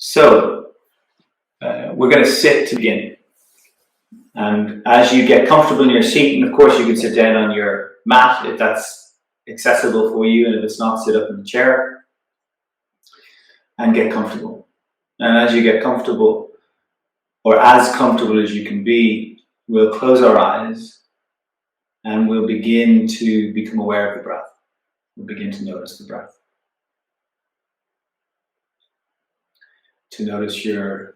So we're going to sit to begin. And as you get comfortable in your seat, and of course you can sit down on your mat if that's accessible for you, and if it's not, sit up in the chair and get comfortable. And as you get comfortable, or as comfortable as you can be, we'll close our eyes and we'll begin to become aware of the breath. We'll begin to notice the breath. To notice your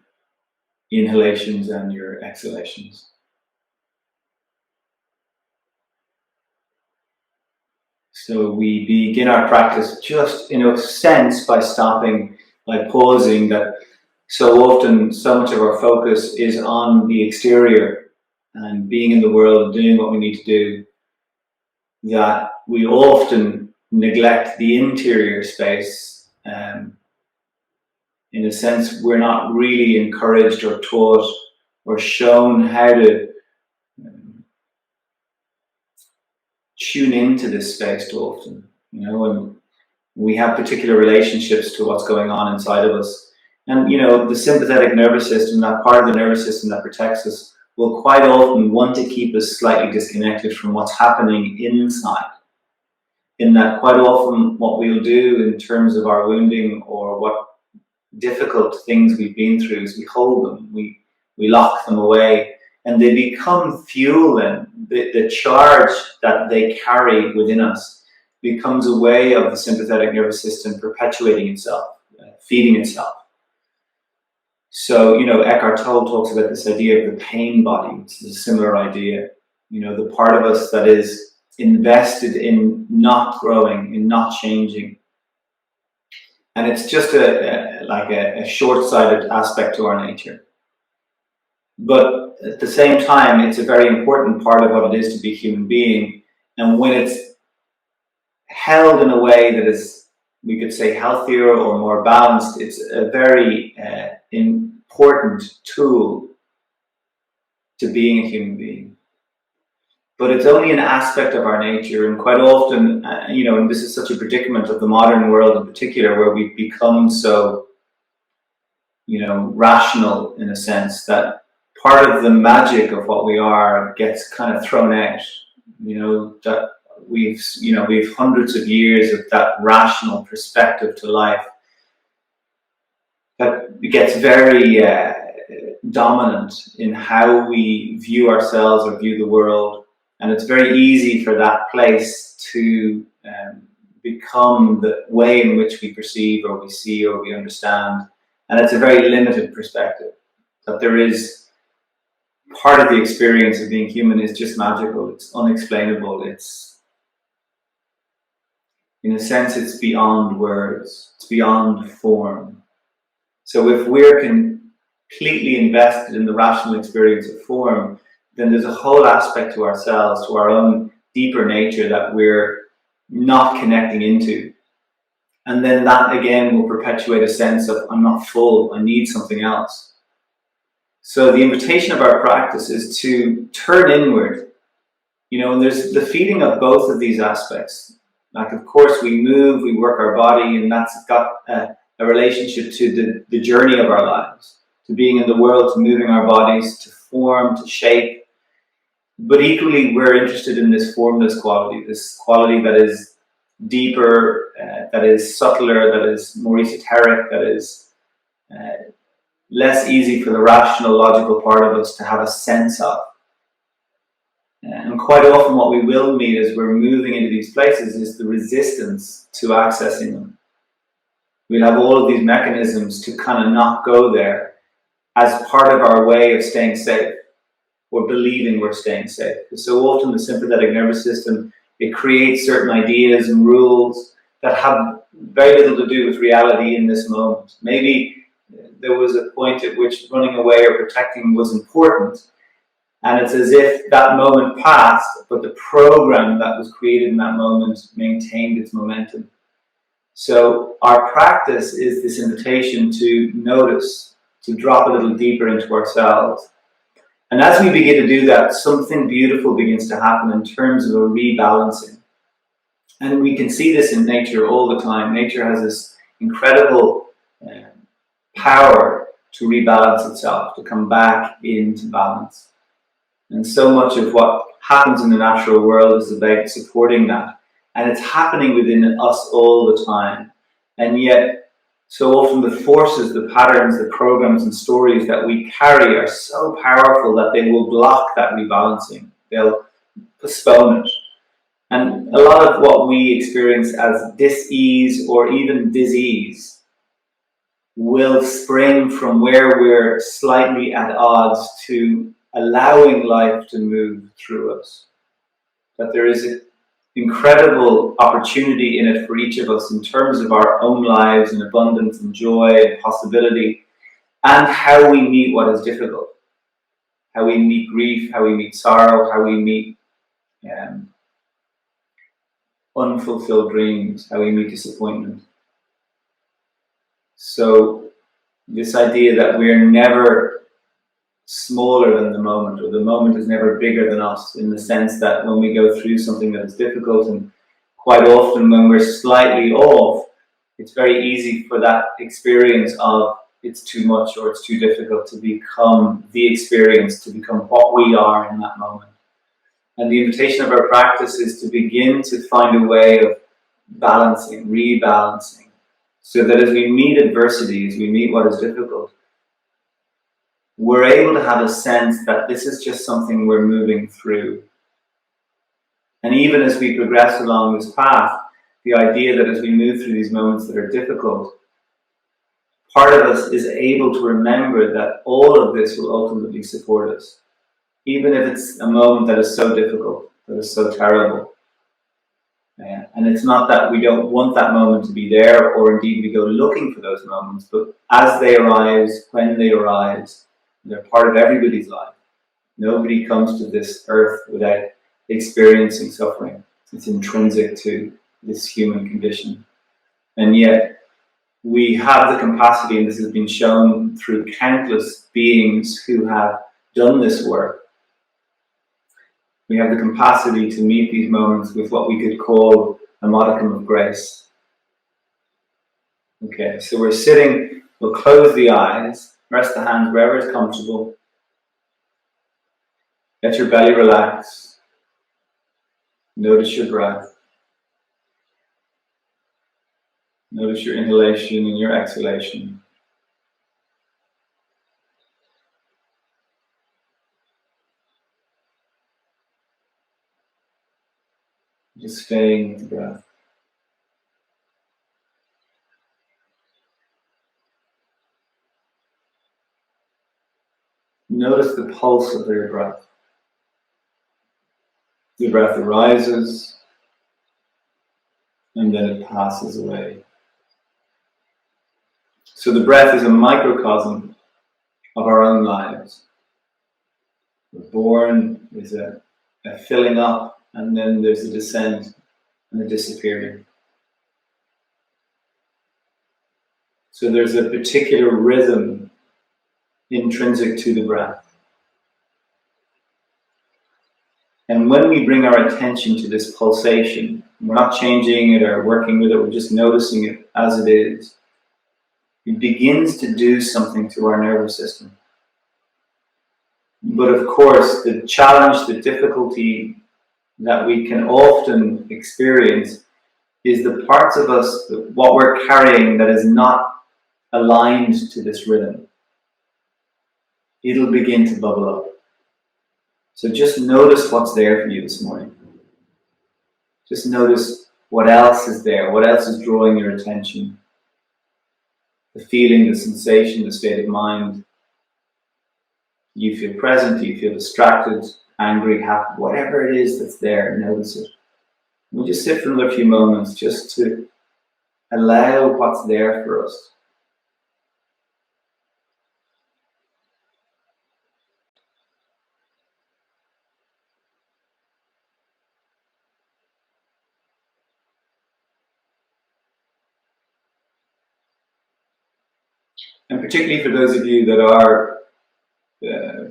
inhalations and your exhalations. So we begin our practice just in a sense by stopping, by pausing, that so often so much of our focus is on the exterior and being in the world, doing what we need to do, that we often neglect the interior space. In a sense, we're not really encouraged or taught or shown how to tune into this space too often, and we have particular relationships to what's going on inside of us. And, the sympathetic nervous system, that part of the nervous system that protects us, will quite often want to keep us slightly disconnected from what's happening inside. In that quite often what we'll do in terms of our wounding or what difficult things we've been through is we hold them, we lock them away, and they become fuel. Then the charge that they carry within us becomes a way of the sympathetic nervous system perpetuating itself, feeding itself. So, Eckhart Tolle talks about this idea of the pain body, which is a similar idea. The part of us that is invested in not growing, in not changing. And it's just a short-sighted aspect to our nature. But at the same time, it's a very important part of what it is to be a human being. And when it's held in a way that is, we could say, healthier or more balanced, it's a very important tool to being a human being. But it's only an aspect of our nature, and quite often, and this is such a predicament of the modern world in particular, where we've become so, rational in a sense, that part of the magic of what we are gets kind of thrown out. That we've hundreds of years of that rational perspective to life that gets very dominant in how we view ourselves or view the world. And it's very easy for that place to become the way in which we perceive or we see or we understand. And it's a very limited perspective. That there is part of the experience of being human is just magical. It's unexplainable. It's, in a sense, it's beyond words. It's beyond form. So if we're completely invested in the rational experience of form, then there's a whole aspect to ourselves, to our own deeper nature that we're not connecting into. And then that again will perpetuate a sense of, I'm not full, I need something else. So the invitation of our practice is to turn inward, and there's the feeding of both of these aspects. Like, of course, we move, we work our body, and that's got a relationship to the journey of our lives, to being in the world, to moving our bodies, to form, to shape. But equally, we're interested in this formless quality, this quality that is deeper, that is subtler, that is more esoteric, that is less easy for the rational, logical part of us to have a sense of. And quite often what we will meet as we're moving into these places is the resistance to accessing them. We'll have all of these mechanisms to kind of not go there as part of our way of staying safe, or believing we're staying safe. So often the sympathetic nervous system, it creates certain ideas and rules that have very little to do with reality in this moment. Maybe there was a point at which running away or protecting was important, and it's as if that moment passed, but the program that was created in that moment maintained its momentum. So our practice is this invitation to notice, to drop a little deeper into ourselves. And as we begin to do that, something beautiful begins to happen in terms of a rebalancing. And we can see this in nature all the time. Nature has this incredible power to rebalance itself, to come back into balance. And so much of what happens in the natural world is about supporting that. And it's happening within us all the time. And yet, so often the forces, the patterns, the programs and stories that we carry are so powerful that they will block that rebalancing. They'll postpone it. And a lot of what we experience as dis-ease or even disease will spring from where we're slightly at odds to allowing life to move through us. That there is an incredible opportunity in it for each of us in terms of our own lives and abundance and joy and possibility, and how we meet what is difficult, how we meet grief, how we meet sorrow, how we meet unfulfilled dreams, how we meet disappointment. So this idea that we're never smaller than the moment, or the moment is never bigger than us, in the sense that when we go through something that is difficult, and quite often when we're slightly off, it's very easy for that experience of it's too much or it's too difficult to become the experience, to become what we are in that moment. And the invitation of our practice is to begin to find a way of balancing, rebalancing, so that as we meet adversity, as we meet what is difficult, we're able to have a sense that this is just something we're moving through. And even as we progress along this path, the idea that as we move through these moments that are difficult, part of us is able to remember that all of this will ultimately support us. Even if it's a moment that is so difficult, that is so terrible. And it's not that we don't want that moment to be there, or indeed we go looking for those moments, but as they arise, when they arise, they're part of everybody's life. Nobody comes to this earth without experiencing suffering. It's intrinsic to this human condition. And yet, we have the capacity, and this has been shown through countless beings who have done this work. We have the capacity to meet these moments with what we could call a modicum of grace. Okay, so we're sitting, we'll close the eyes, rest the hands wherever is comfortable. Let your belly relax. Notice your breath. Notice your inhalation and your exhalation. Just staying with the breath. Notice the pulse of your breath. The breath arises and then it passes away. So the breath is a microcosm of our own lives. We're born, there's a filling up, and then there's a descent and a disappearing. So there's a particular rhythm intrinsic to the breath. And when we bring our attention to this pulsation, we're not changing it or working with it, we're just noticing it as it is. It begins to do something to our nervous system. But of course, the challenge, the difficulty that we can often experience is the parts of us, what we're carrying that is not aligned to this rhythm. It'll begin to bubble up. So just notice what's there for you this morning. Just notice what else is there, what else is drawing your attention. The feeling, the sensation, the state of mind. Do you feel present? Do you feel distracted, angry, happy? Whatever it is that's there, notice it. We'll just sit for another few moments just to allow what's there for us. And particularly for those of you that are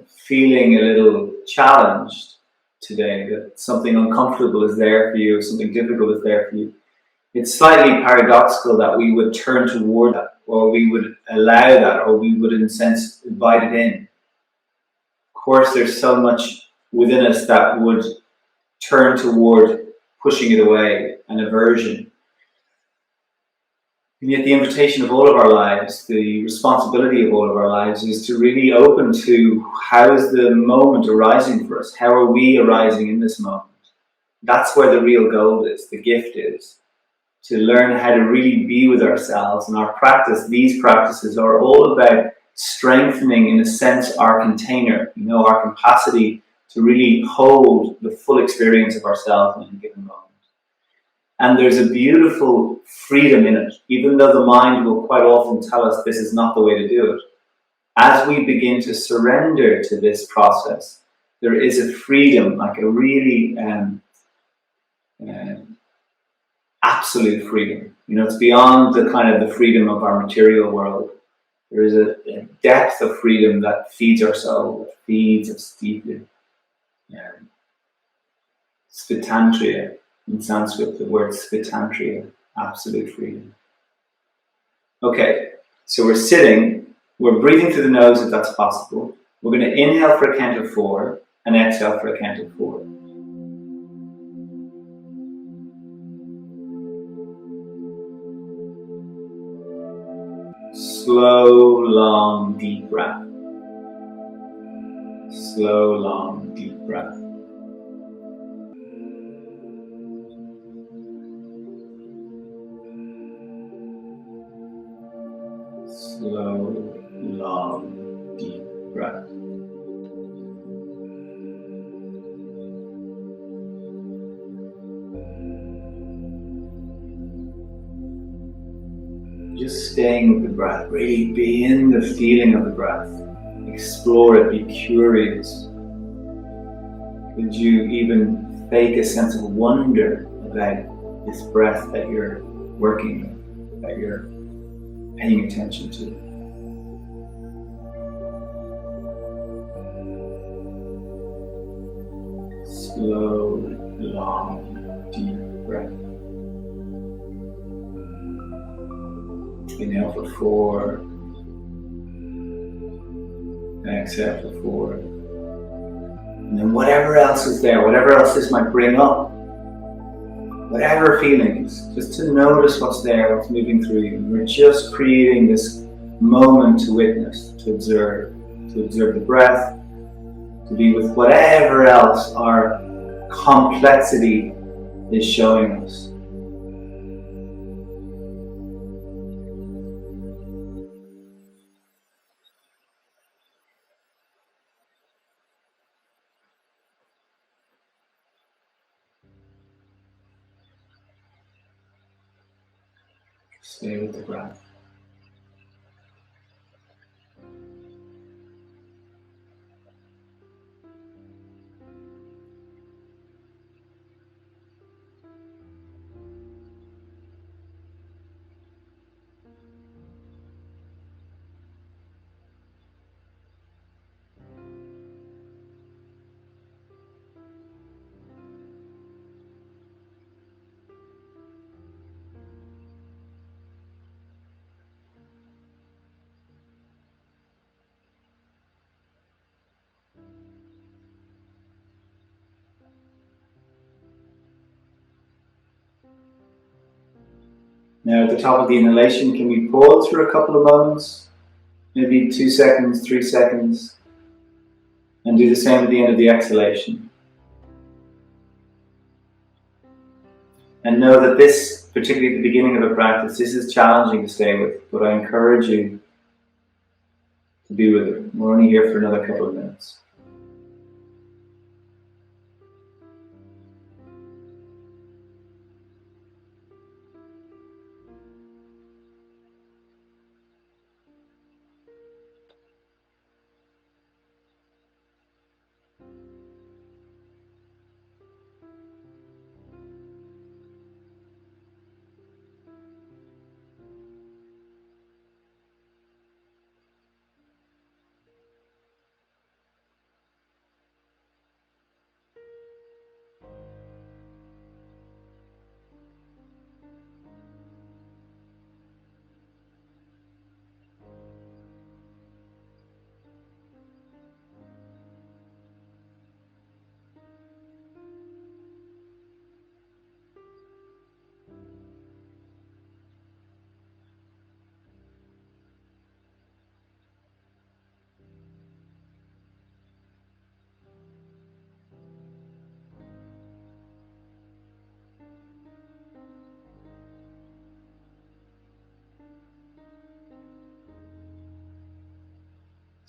feeling a little challenged today, that something uncomfortable is there for you, something difficult is there for you, it's slightly paradoxical that we would turn toward that. or we would allow that, or we would in a sense invite it in. Of course, there's so much within us that would turn toward pushing it away, and aversion. And yet the invitation of all of our lives, the responsibility of all of our lives, is to really open to how is the moment arising for us? How are we arising in this moment? That's where the real gold is, the gift is. To learn how to really be with ourselves. And our practice, these practices are all about strengthening, in a sense, our container, our capacity to really hold the full experience of ourselves in a given moment. And there's a beautiful freedom in it, even though the mind will quite often tell us this is not the way to do it. As we begin to surrender to this process, there is a freedom, like a really absolute freedom. It's beyond the kind of the freedom of our material world. There is a depth of freedom that feeds our soul, that feeds us deeply. Svitantria. In Sanskrit, the word svitantria, absolute freedom. Okay, so we're sitting, we're breathing through the nose if that's possible. We're going to inhale for a count of 4 and exhale for a count of 4. Slow, long, deep breath. Slow, long, deep breath. Slow, long, deep breath. Just staying with the breath, really be in the feeling of the breath. Explore it, be curious. Could you even fake a sense of wonder about this breath that you're working with, that you're paying attention to? Slow, long, deep breath. Inhale for 4. And exhale for 4. And then whatever else is there, whatever else this might bring up, whatever feelings, just to notice what's there, what's moving through you. And we're just creating this moment to witness, to observe the breath, to be with whatever else our complexity is showing us. Stay with the breath. Now at the top of the inhalation, can we pause for a couple of moments? Maybe 2 seconds, 3 seconds. And do the same at the end of the exhalation. And know that this, particularly at the beginning of a practice, this is challenging to stay with, but I encourage you to be with it. We're only here for another couple of minutes.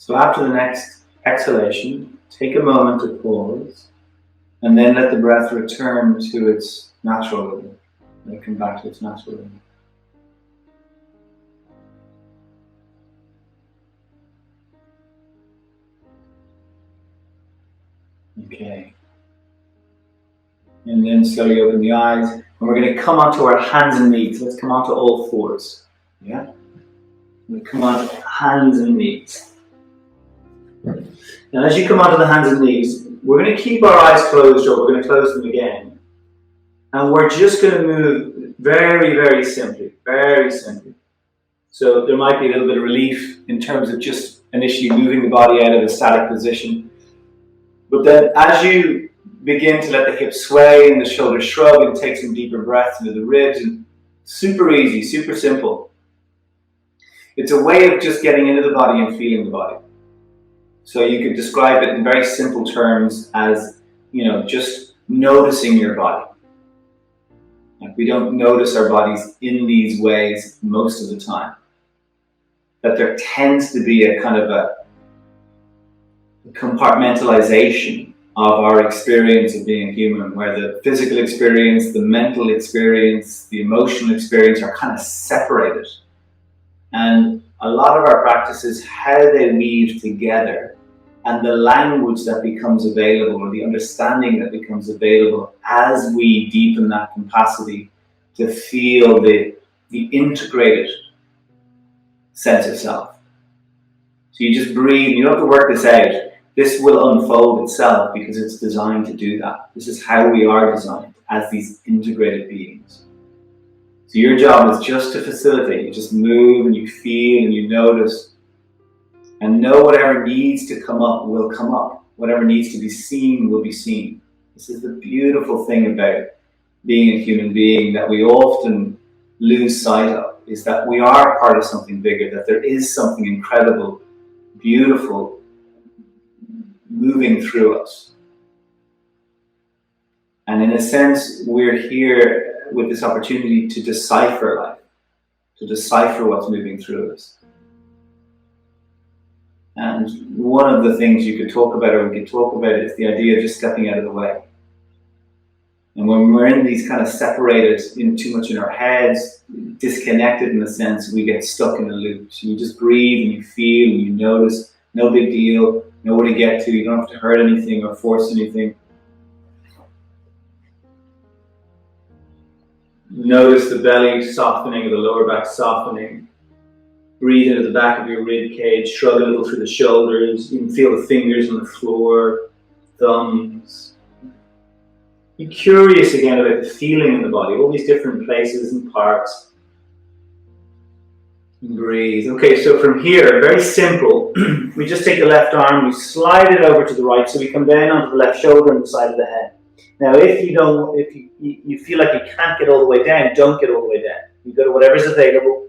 So after the next exhalation, take a moment to pause, and then let the breath return to its natural rhythm. Let it come back to its natural rhythm. Okay. And then slowly open the eyes, and we're going to come onto our hands and knees. Let's come onto all fours. Yeah? We come onto hands and knees. Now, as you come onto the hands and knees, we're going to keep our eyes closed, or we're going to close them again. And we're just going to move very, very simply. Very simply. So there might be a little bit of relief in terms of just initially moving the body out of a static position. But then as you begin to let the hips sway and the shoulders shrug and take some deeper breaths into the ribs, and super easy, super simple. It's a way of just getting into the body and feeling the body. So you could describe it in very simple terms as, just noticing your body. Like, we don't notice our bodies in these ways most of the time. That there tends to be a kind of a compartmentalization of our experience of being human, where the physical experience, the mental experience, the emotional experience are kind of separated. And a lot of our practices, how they weave together, and the language that becomes available, or the understanding that becomes available as we deepen that capacity to feel the integrated sense of self. So you just breathe, you don't have to work this out. This will unfold itself because it's designed to do that. This is how we are designed as these integrated beings. So your job is just to facilitate. You just move and you feel and you notice. And know whatever needs to come up will come up. Whatever needs to be seen will be seen. This is the beautiful thing about being a human being that we often lose sight of, is that we are part of something bigger, that there is something incredible, beautiful, moving through us. And in a sense, we're here with this opportunity to decipher life, to decipher what's moving through us. And one of the things you could talk about, or we could talk about, is the idea of just stepping out of the way. And when we're in these kind of separated, too much in our heads, disconnected in a sense, we get stuck in a loop. So you just breathe and you feel and you notice, no big deal, nowhere to get to, you don't have to hurt anything or force anything. Notice the belly softening, or the lower back softening. Breathe into the back of your rib cage, shrug a little through the shoulders. You can feel the fingers on the floor, thumbs. Be curious again about the feeling in the body, all these different places and parts. And breathe. Okay, so from here, very simple. We just take the left arm, we slide it over to the right, so we come down onto the left shoulder and the side of the head. Now, if you feel like you can't get all the way down, don't get all the way down. You go to whatever's available.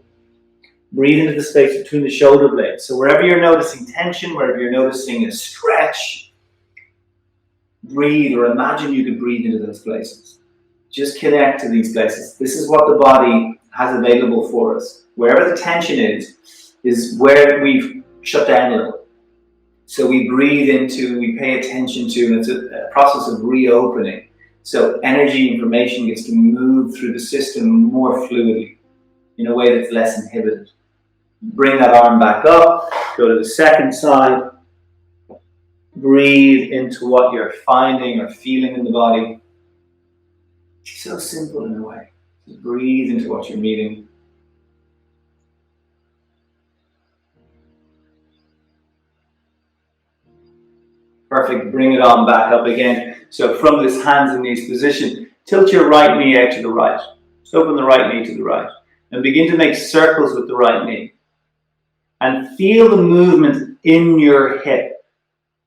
Breathe into the space between the shoulder blades. So wherever you're noticing tension, wherever you're noticing a stretch, breathe, or imagine you could breathe into those places. Just connect to these places. This is what the body has available for us. Wherever the tension is where we've shut down a little. So we breathe into, we pay attention to, and it's a process of reopening. So energy, information gets to move through the system more fluidly, in a way that's less inhibited. Bring that arm back up, go to the second side, breathe into what you're finding or feeling in the body. So simple in a way. Just breathe into what you're meeting. Perfect, bring it on back up again. So from this hands and knees position, tilt your right knee out to the right. Just open the right knee to the right. And begin to make circles with the right knee. And feel the movement in your hip.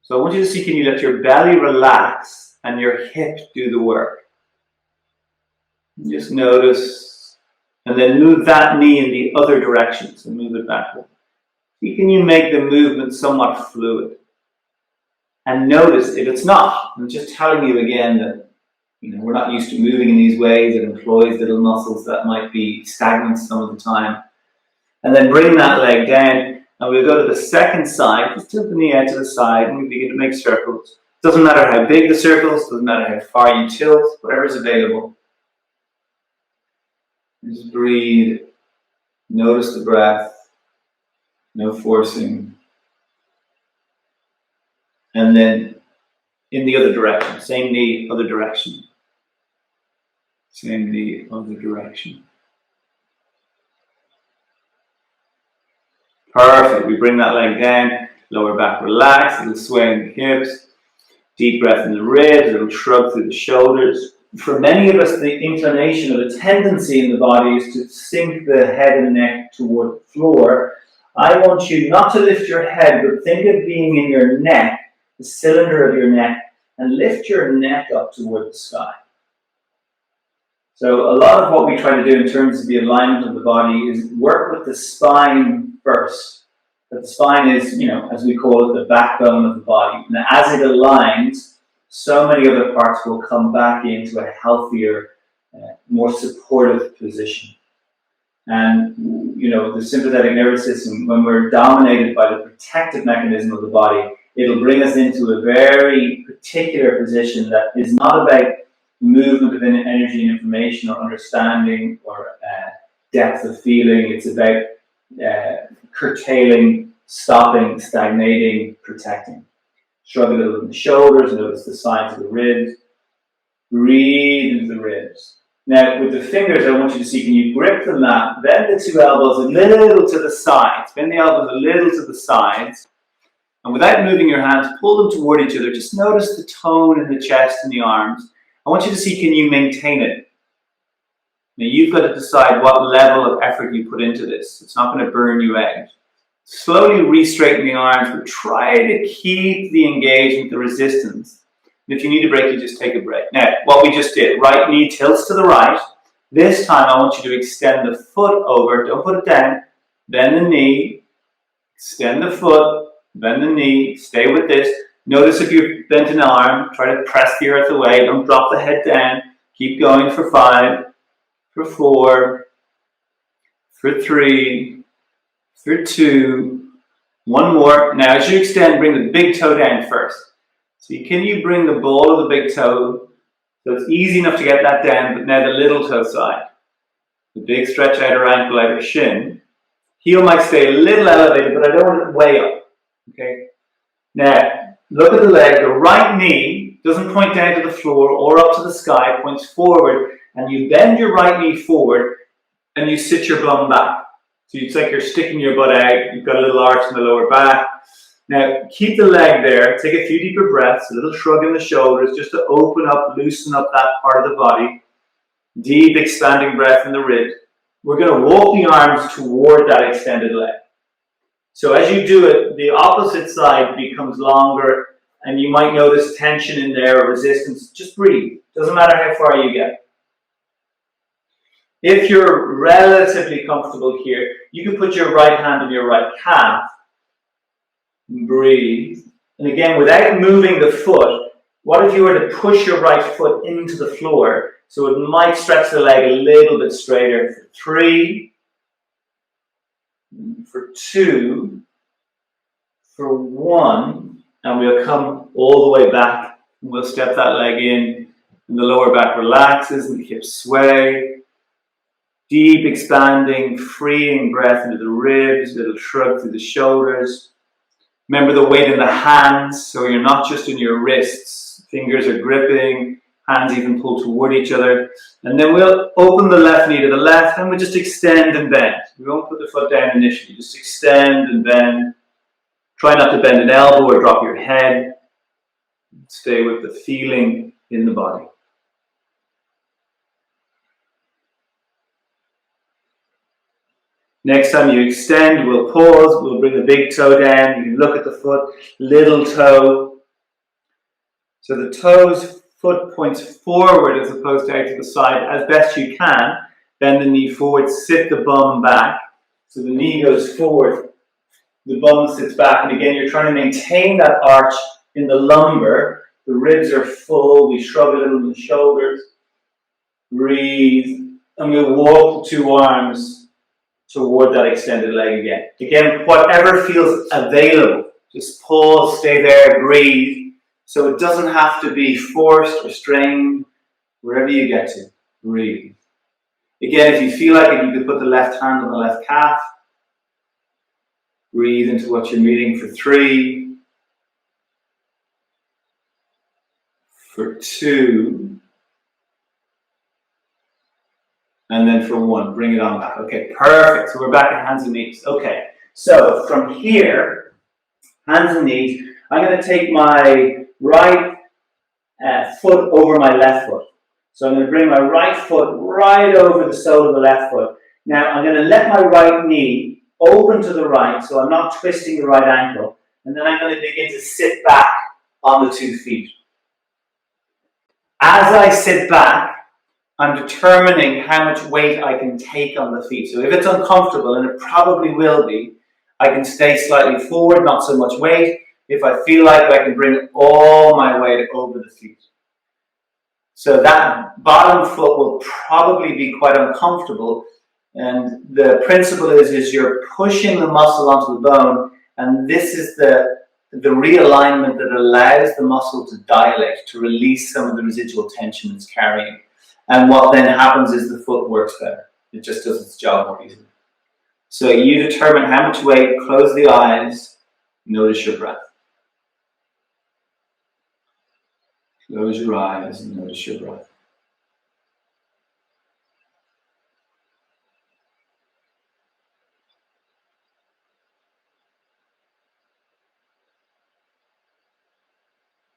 So I want you to see, can you let your belly relax and your hip do the work? Just notice. And then move that knee in the other direction. So move it backward. See, can you make the movement somewhat fluid? And notice if it's not. I'm just telling you again that we're not used to moving in these ways. It employs little muscles that might be stagnant some of the time. And then bring that leg down And we'll go to the second side, just tilt the knee out to the side, and we begin to make circles. Doesn't matter how big the circles, doesn't matter how far you tilt, whatever is available. Just breathe. Notice the breath. No forcing. And then in the other direction. Same knee, other direction. Same knee, other direction. Perfect. We bring that leg down, lower back relaxed, a little sway in the hips, deep breath in the ribs, a little shrug through the shoulders. For many of us, the inclination or the tendency in the body is to sink the head and neck toward the floor. I want you not to lift your head, but think of being in your neck, the cylinder of your neck, and lift your neck up toward the sky. So a lot of what we try to do in terms of the alignment of the body is work with the spine first. But the spine is, as we call it, the backbone of the body. And as it aligns, so many other parts will come back into a healthier, more supportive position. And, the sympathetic nervous system, when we're dominated by the protective mechanism of the body, it'll bring us into a very particular position that is not about movement of energy and information or understanding or depth of feeling. It's about curtailing, stopping, stagnating, protecting. Shrug a little in the shoulders, notice the sides of the ribs. Breathe into the ribs. Now, with the fingers, I want you to see, can you grip the mat, bend the two elbows a little to the sides, bend the elbows a little to the sides, and without moving your hands, pull them toward each other. Just notice the tone in the chest and the arms. I want you to see, can you maintain it? Now, you've got to decide what level of effort you put into this. It's not going to burn you out. Slowly re-straighten the arms, but try to keep the engagement, the resistance. And if you need a break, you just take a break. Now, what we just did, right knee tilts to the right. This time, I want you to extend the foot over. Don't put it down. Bend the knee. Extend the foot. Bend the knee. Stay with this. Notice if you've bent an arm, try to press the earth away. Don't drop the head down. Keep going for 5, for 4, for 3, for 2. One more. Now, as you extend, bring the big toe down first. So can you bring the ball of the big toe, so it's easy enough to get that down, but now the little toe side. The big stretch outer ankle, outer shin. Heel might stay a little elevated, but I don't want it way up. Okay? Now, look at the leg. The right knee doesn't point down to the floor or up to the sky, points forward, and you bend your right knee forward, and you sit your bum back. So it's like you're sticking your butt out, you've got a little arch in the lower back. Now, keep the leg there, take a few deeper breaths, a little shrug in the shoulders, just to open up, loosen up that part of the body. Deep expanding breath in the ribs. We're going to walk the arms toward that extended leg. So as you do it, the opposite side becomes longer, and you might notice tension in there, or resistance. Just breathe. Doesn't matter how far you get. If you're relatively comfortable here, you can put your right hand on your right calf. Breathe. And again, without moving the foot, what if you were to push your right foot into the floor? So it might stretch the leg a little bit straighter. For 3, for 2, for 1, and we'll come all the way back. And we'll step that leg in, and the lower back relaxes, and the hips sway. Deep expanding, freeing breath into the ribs, little shrug through the shoulders. Remember the weight in the hands, so you're not just in your wrists. Fingers are gripping, hands even pull toward each other. And then we'll open the left knee to the left, and we'll just extend and bend. We won't put the foot down initially, just extend and bend. Try not to bend an elbow or drop your head. Stay with the feeling in the body. Next time you extend, we'll pause, we'll bring the big toe down, you can look at the foot, little toe. So the foot points forward as opposed to out to the side as best you can. Bend the knee forward, sit the bum back. So the knee goes forward, the bum sits back, and again you're trying to maintain that arch in the lumbar. The ribs are full, we shrug a little in the shoulders. Breathe, and we'll walk the two arms toward that extended leg again. Again, whatever feels available, just pause, stay there, breathe. So it doesn't have to be forced or strained. Wherever you get to, breathe. Again, if you feel like it, you could put the left hand on the left calf. Breathe into what you're meeting for 3, for 2, and then for 1. Bring it on back. Okay, perfect. So we're back at hands and knees. Okay, so from here, hands and knees, I'm going to take my right foot over my left foot. So I'm going to bring my right foot right over the sole of the left foot. Now I'm going to let my right knee open to the right, so I'm not twisting the right ankle. And then I'm going to begin to sit back on the 2 feet. As I sit back, I'm determining how much weight I can take on the feet. So if it's uncomfortable, and it probably will be, I can stay slightly forward, not so much weight. If I feel like I can bring all my weight over the feet. So that bottom foot will probably be quite uncomfortable. And the principle is you're pushing the muscle onto the bone, and this is the realignment that allows the muscle to dilate, to release some of the residual tension it's carrying. And what then happens is the foot works better. It just does its job more easily. So you determine how much weight, close the eyes, notice your breath. Close your eyes and notice your breath.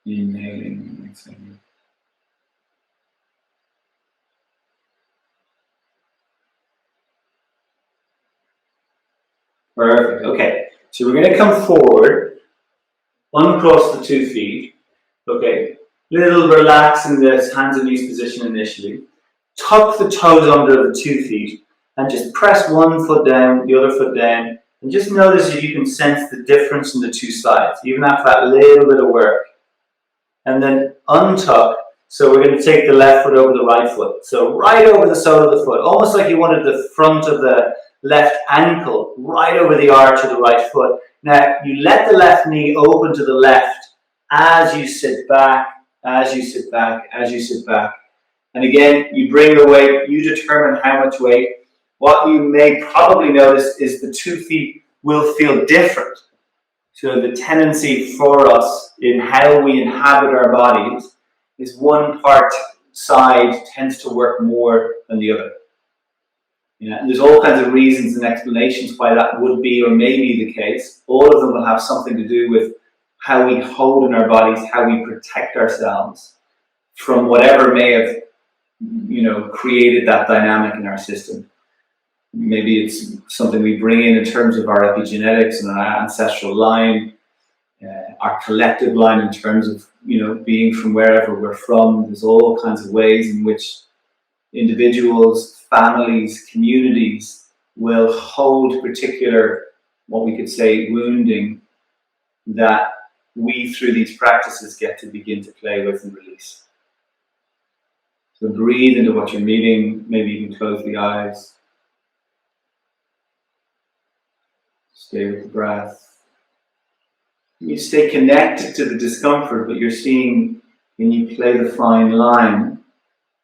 Inhaling and exhaling. Perfect. Okay, so we're going to come forward, uncross the 2 feet. Okay, little relax in this hands and knees position initially. Tuck the toes under the 2 feet and just press one foot down, the other foot down, and just notice if you can sense the difference in the 2 sides, even after that little bit of work. And then untuck. So we're going to take the left foot over the right foot. So right over the sole of the foot, almost like you wanted the front of the left ankle right over the arch of the right foot. Now you let the left knee open to the left as you sit back, as you sit back, as you sit back. And again, you bring the weight, you determine how much weight. What you may probably notice is the 2 feet will feel different. So the tendency for us in how we inhabit our bodies is one part side tends to work more than the other. And there's all kinds of reasons and explanations why that would be or may be the case. All of them will have something to do with how we hold in our bodies, how we protect ourselves from whatever may have, created that dynamic in our system. Maybe it's something we bring in terms of our epigenetics and our ancestral line, our collective line in terms of, being from wherever we're from. There's all kinds of ways in which individuals, families, communities will hold particular, what we could say, wounding that we, through these practices, get to begin to play with and release. So breathe into what you're meeting. Maybe you can close the eyes. Stay with the breath. You stay connected to the discomfort, but you're seeing, and you play the fine line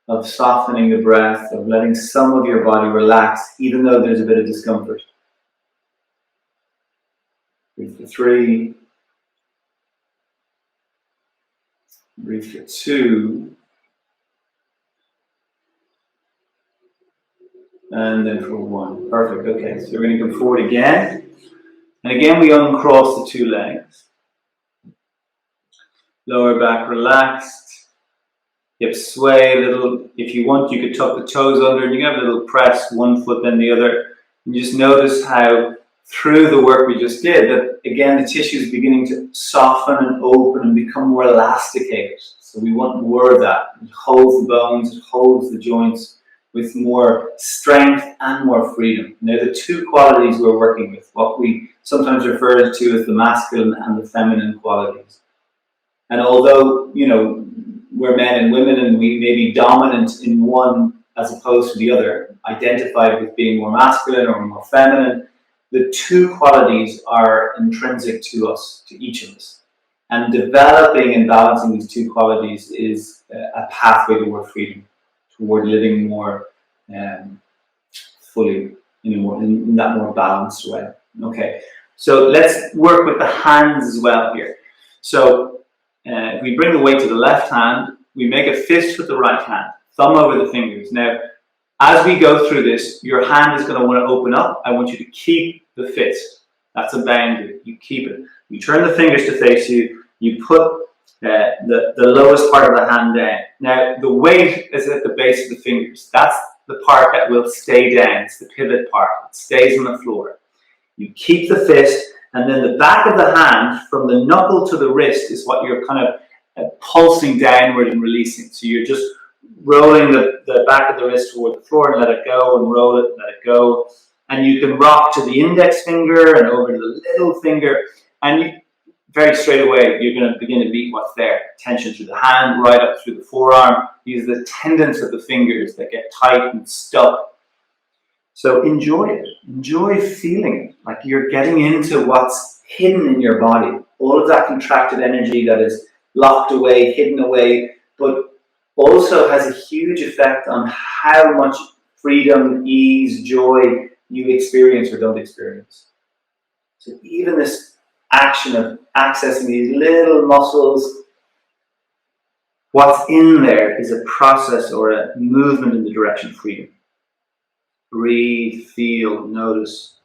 of softening the breath, of letting some of your body relax, even though there's a bit of discomfort. Breathe for 3. Breathe for 2. And then for 1. Perfect. Okay, so we're going to come forward again. And again, we uncross the 2 legs. Lower back relaxed. Hips sway a little. If you want, you could tuck the toes under and you can have a little press, one foot then the other. And just notice how through the work we just did, that again, the tissue is beginning to soften and open and become more elasticated. So we want more of that. It holds the bones, it holds the joints with more strength and more freedom. And they're the 2 qualities we're working with, what we sometimes refer to as the masculine and the feminine qualities. And although, we're men and women and we may be dominant in one as opposed to the other, identified with being more masculine or more feminine. The two qualities are intrinsic to us, to each of us. And developing and balancing these two qualities is a pathway toward freedom, toward living more fully in that more balanced way. Okay, so let's work with the hands as well here. So if we bring the weight to the left hand, we make a fist with the right hand, thumb over the fingers. Now, as we go through this, your hand is going to want to open up. I want you to keep the fist. That's a boundary. You keep it. You turn the fingers to face you. You put the lowest part of the hand down. Now, the weight is at the base of the fingers. That's the part that will stay down. It's the pivot part. It stays on the floor. You keep the fist, and then the back of the hand, from the knuckle to the wrist, is what you're kind of pulsing downward and releasing. So you're just rolling the back of the wrist toward the floor and let it go, and roll it and let it go. And you can rock to the index finger and over to the little finger, and very straight away, you're going to begin to meet what's there. Tension through the hand, right up through the forearm. These are the tendons of the fingers that get tight and stuck. So enjoy it. Enjoy feeling it. Like you're getting into what's hidden in your body. All of that contracted energy that is locked away, hidden away, but also has a huge effect on how much freedom, ease, joy you experience or don't experience. So even this action of accessing these little muscles, what's in there is a process or a movement in the direction of freedom. Breathe, feel, notice.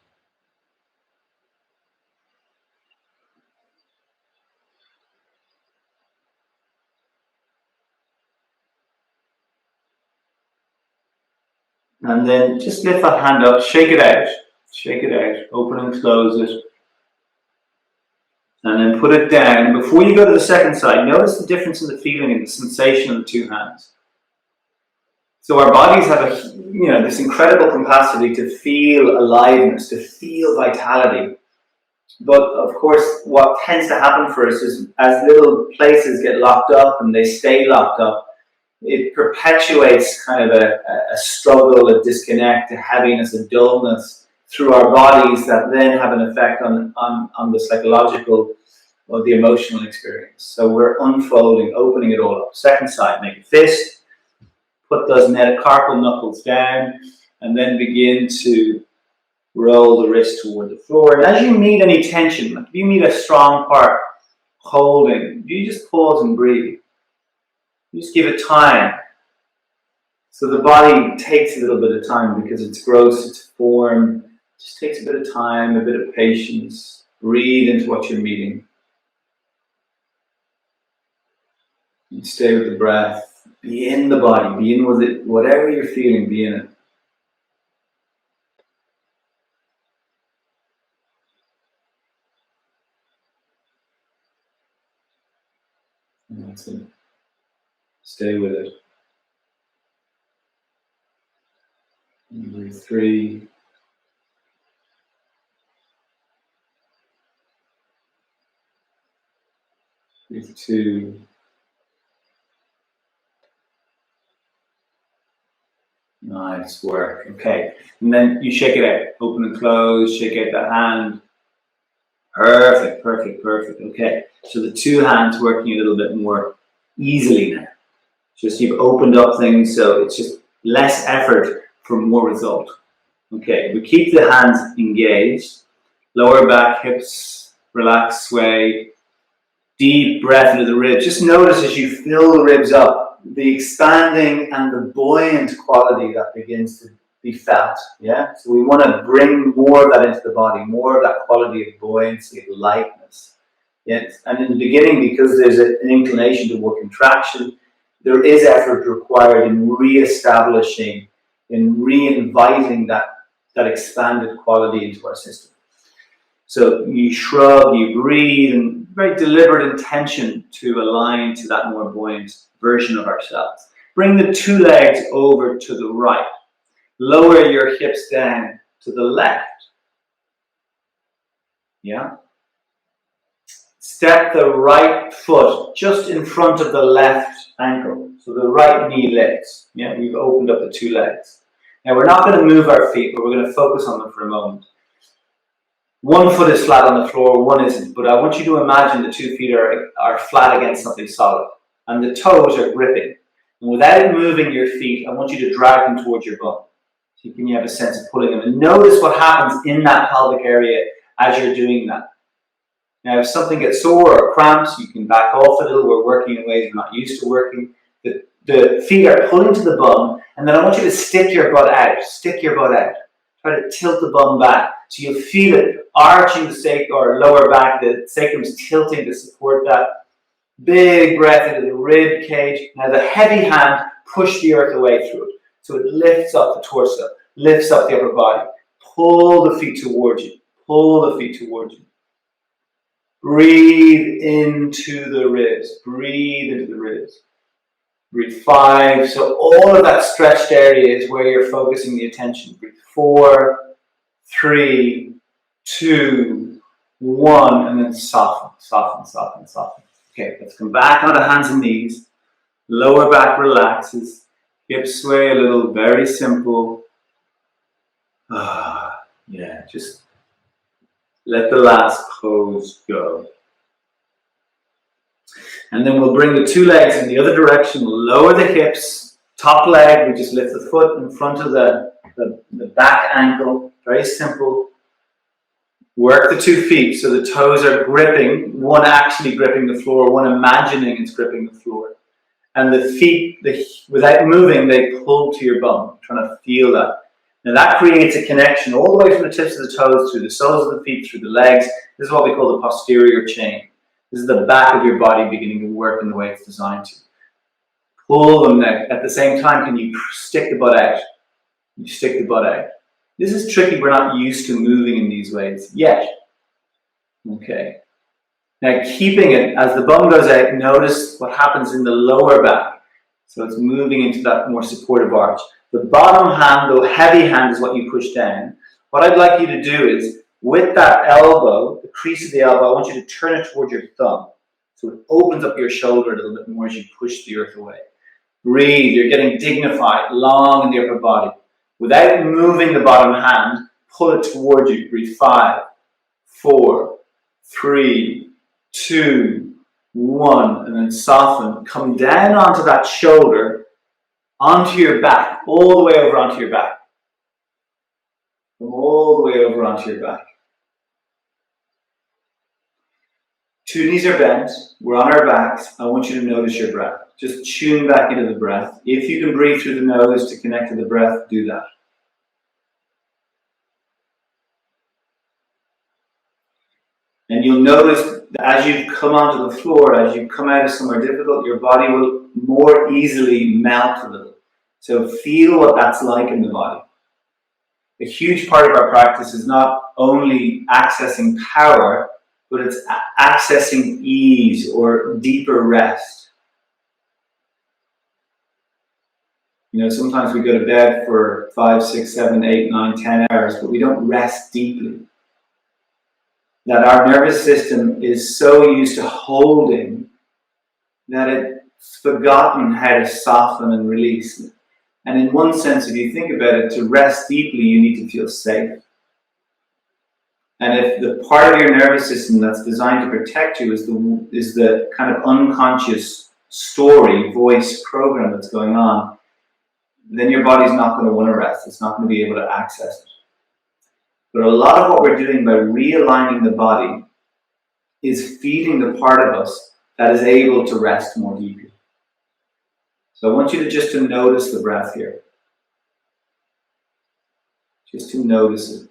And then just lift that hand up, shake it out, open and close it. And then put it down. Before you go to the second side, notice the difference in the feeling and the sensation of the two hands. So our bodies have this incredible capacity to feel aliveness, to feel vitality. But of course, what tends to happen for us is as little places get locked up and they stay locked up, it perpetuates kind of a struggle, a disconnect, a heaviness, a dullness through our bodies that then have an effect on the psychological or the emotional experience. So we're unfolding, opening it all up. Second side, make a fist, put those metacarpal knuckles down, and then begin to roll the wrist toward the floor. And as you meet any tension, like if you meet a strong part holding, you just pause and breathe. You just give it time. So the body takes a little bit of time because it's gross, it's form. It just takes a bit of time, a bit of patience. Breathe into what you're meeting. You stay with the breath. Be in the body. Be in with it. Whatever you're feeling, be in it. And that's it. Stay with it. Breathe 3. Breathe 2. Nice work. Okay. And then you shake it out. Open and close. Shake out the hand. Perfect, perfect, perfect. Okay. So the two hands working a little bit more easily now. Just you've opened up things, so it's just less effort for more result. Okay. We keep the hands engaged. Lower back, hips, relax, sway. Deep breath into the ribs. Just notice as you fill the ribs up, the expanding and the buoyant quality that begins to be felt. Yeah. So we want to bring more of that into the body, more of that quality of buoyancy, of lightness. Yes. And in the beginning, because there's an inclination toward contraction, there is effort required in re-establishing, in re-inviting that expanded quality into our system. So you shrug, you breathe, and very deliberate intention to align to that more buoyant version of ourselves. Bring the two legs over to the right. Lower your hips down to the left. Yeah? step the right foot just in front of the left ankle. So the right knee lifts. Yeah, we've opened up the two legs. Now we're not going to move our feet, but we're going to focus on them for a moment. One foot is flat on the floor, one isn't. But I want you to imagine the 2 feet are flat against something solid. And the toes are gripping. And without moving your feet, I want you to drag them towards your bum. So you can have a sense of pulling them. And notice what happens in that pelvic area as you're doing that. Now, if something gets sore or cramps, you can back off a little. We're working in ways we're not used to working. The feet are pulling to the bum, and then I want you to stick your butt out. Stick your butt out. Try to tilt the bum back. So you'll feel it arching the sacrum or lower back. The sacrum's tilting to support that. Big breath into the rib cage. Now the heavy hand, push the earth away through it. So it lifts up the torso, lifts up the upper body. Pull the feet towards you. Pull the feet towards you. Breathe into the ribs. Breathe into the ribs. Breathe 5. So all of that stretched area is where you're focusing the attention. Breathe 4, 3, 2, 1, and then soften, soften, soften, soften. Okay, let's come back onto hands and knees. Lower back relaxes. Hips sway a little, very simple. Yeah, just let the last pose go. And then we'll bring the 2 legs in the other direction. We'll lower the hips. Top leg, we just lift the foot in front of the back ankle. Very simple. Work the 2 feet so the toes are gripping. One actually gripping the floor, one imagining it's gripping the floor. And the feet, without moving, they pull to your bum. Trying to feel that. Now that creates a connection all the way from the tips of the toes through the soles of the feet, through the legs. This is what we call the posterior chain. This is the back of your body beginning to work in the way it's designed to. Pull them now. At the same time, can you stick the butt out? You stick the butt out. This is tricky. We're not used to moving in these ways yet. Okay. Now keeping it, as the bum goes out, notice what happens in the lower back. So it's moving into that more supportive arch. The bottom hand, the heavy hand, is what you push down. What I'd like you to do is, with that elbow, the crease of the elbow, I want you to turn it toward your thumb. So it opens up your shoulder a little bit more as you push the earth away. Breathe, you're getting dignified, long in the upper body. Without moving the bottom hand, pull it toward you. Breathe 5, 4, 3, 2, 1, and then soften. Come down onto that shoulder, onto your back, all the way over onto your back. Come all the way over onto your back. 2 knees are bent. We're on our backs. I want you to notice your breath. Just tune back into the breath. If you can breathe through the nose to connect to the breath, do that. And you'll notice that as you come onto the floor, as you come out of somewhere difficult, your body will more easily melt a little. So feel what that's like in the body. A huge part of our practice is not only accessing power, but it's accessing ease or deeper rest. You know, sometimes we go to bed for 5, 6, 7, 8, 9, 10 hours, but we don't rest deeply. That our nervous system is so used to holding that it's forgotten how to soften and release. And in one sense, if you think about it, to rest deeply, you need to feel safe. And if the part of your nervous system that's designed to protect you is the kind of unconscious story, voice program that's going on, then your body's not going to want to rest. It's not going to be able to access it. But a lot of what we're doing by realigning the body is feeding the part of us that is able to rest more deeply. So I want you to just notice the breath here. Just to notice it.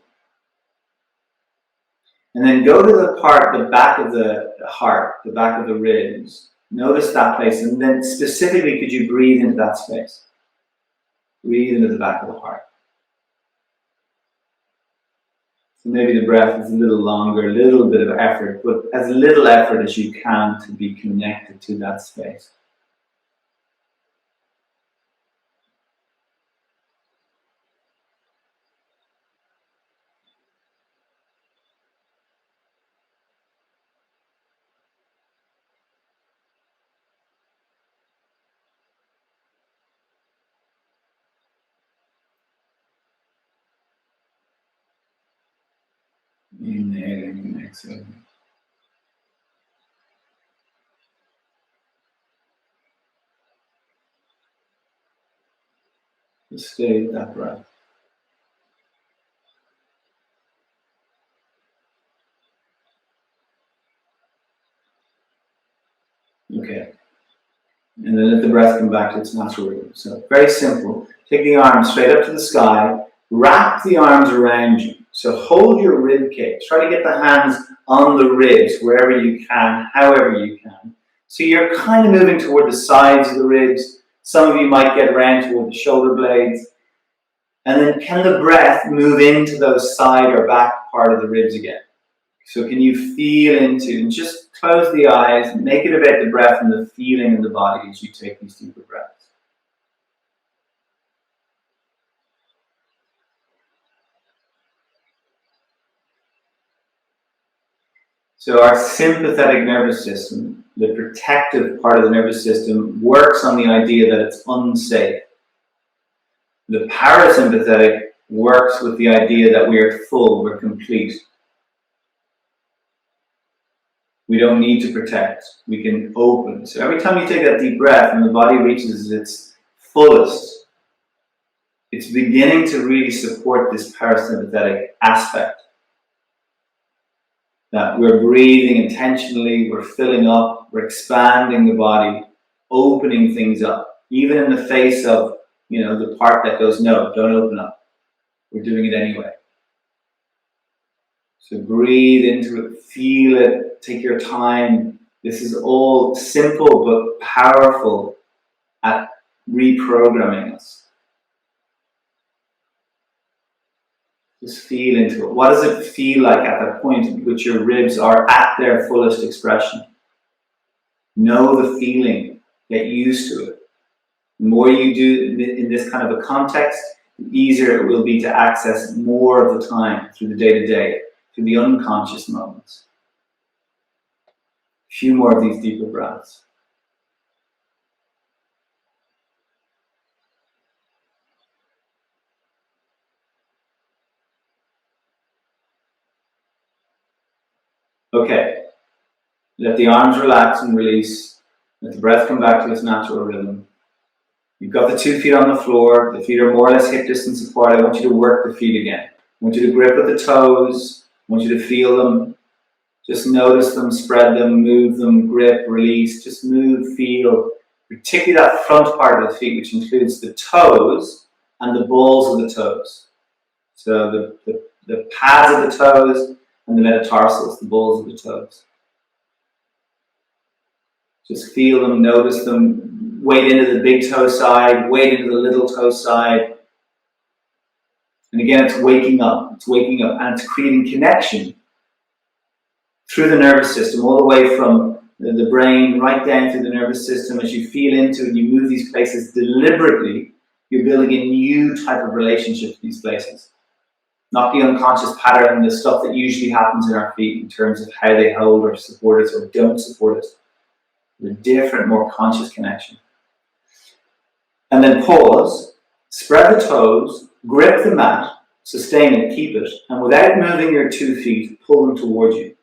And then go to the part, the back of the heart, the back of the ribs. Notice that place. And then specifically, could you breathe into that space? Breathe into the back of the heart. So maybe the breath is a little longer, a little bit of effort, but as little effort as you can to be connected to that space. Inhaling and exhaling. Just stay with that breath. Okay. And then let the breath come back to its natural rhythm. So very simple. Take the arms straight up to the sky. Wrap the arms around you. So hold your rib cage. Try to get the hands on the ribs wherever you can, however you can. So you're kind of moving toward the sides of the ribs. Some of you might get around toward the shoulder blades. And then can the breath move into those side or back part of the ribs again? So can you feel into, and just close the eyes, make it about the breath and the feeling in the body as you take these deeper breaths. So our sympathetic nervous system, the protective part of the nervous system, works on the idea that it's unsafe. The parasympathetic works with the idea that we are full, we're complete. We don't need to protect. We can open. So every time you take that deep breath and the body reaches its fullest, it's beginning to really support this parasympathetic aspect. That we're breathing intentionally, we're filling up, we're expanding the body, opening things up. Even in the face of, the part that goes, no, don't open up. We're doing it anyway. So breathe into it, feel it, take your time. This is all simple but powerful at reprogramming us. Just feel into it. What does it feel like at that point at which your ribs are at their fullest expression? Know the feeling. Get used to it. The more you do in this kind of a context, the easier it will be to access more of the time through the day-to-day. To the unconscious moments. A few more of these deeper breaths. Okay. Let the arms relax and release. Let the breath come back to its natural rhythm. You've got the 2 feet on the floor. The feet are more or less hip distance apart. I want you to work the feet again. I want you to grip at the toes. I want you to feel them, just notice them, spread them, move them, grip, release, just move, feel, particularly that front part of the feet, which includes the toes and the balls of the toes. So the pads of the toes and the metatarsals, the balls of the toes. Just feel them, notice them, weight into the big toe side, weight into the little toe side. And again, it's waking up, and it's creating connection through the nervous system, all the way from the brain right down through the nervous system. As you feel into it, you move these places deliberately, you're building a new type of relationship to these places. Not the unconscious pattern, the stuff that usually happens in our feet in terms of how they hold or support us or don't support us. The different, more conscious connection. And then pause, spread the toes, grip the mat, sustain it, keep it, and without moving your 2 feet, pull them towards you.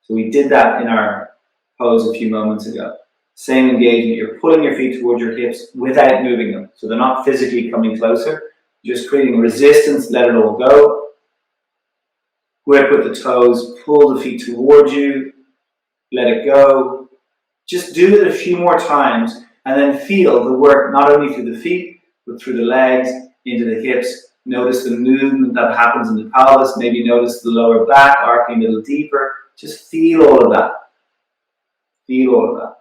So we did that in our pose a few moments ago. Same engagement, you're pulling your feet towards your hips without moving them. So they're not physically coming closer, just creating resistance, let it all go. Grip with the toes, pull the feet towards you, let it go. Just do it a few more times and then feel the work not only through the feet, but through the legs, into the hips. Notice the movement that happens in the pelvis. Maybe notice the lower back arcing a little deeper. Just feel all of that. Feel all of that.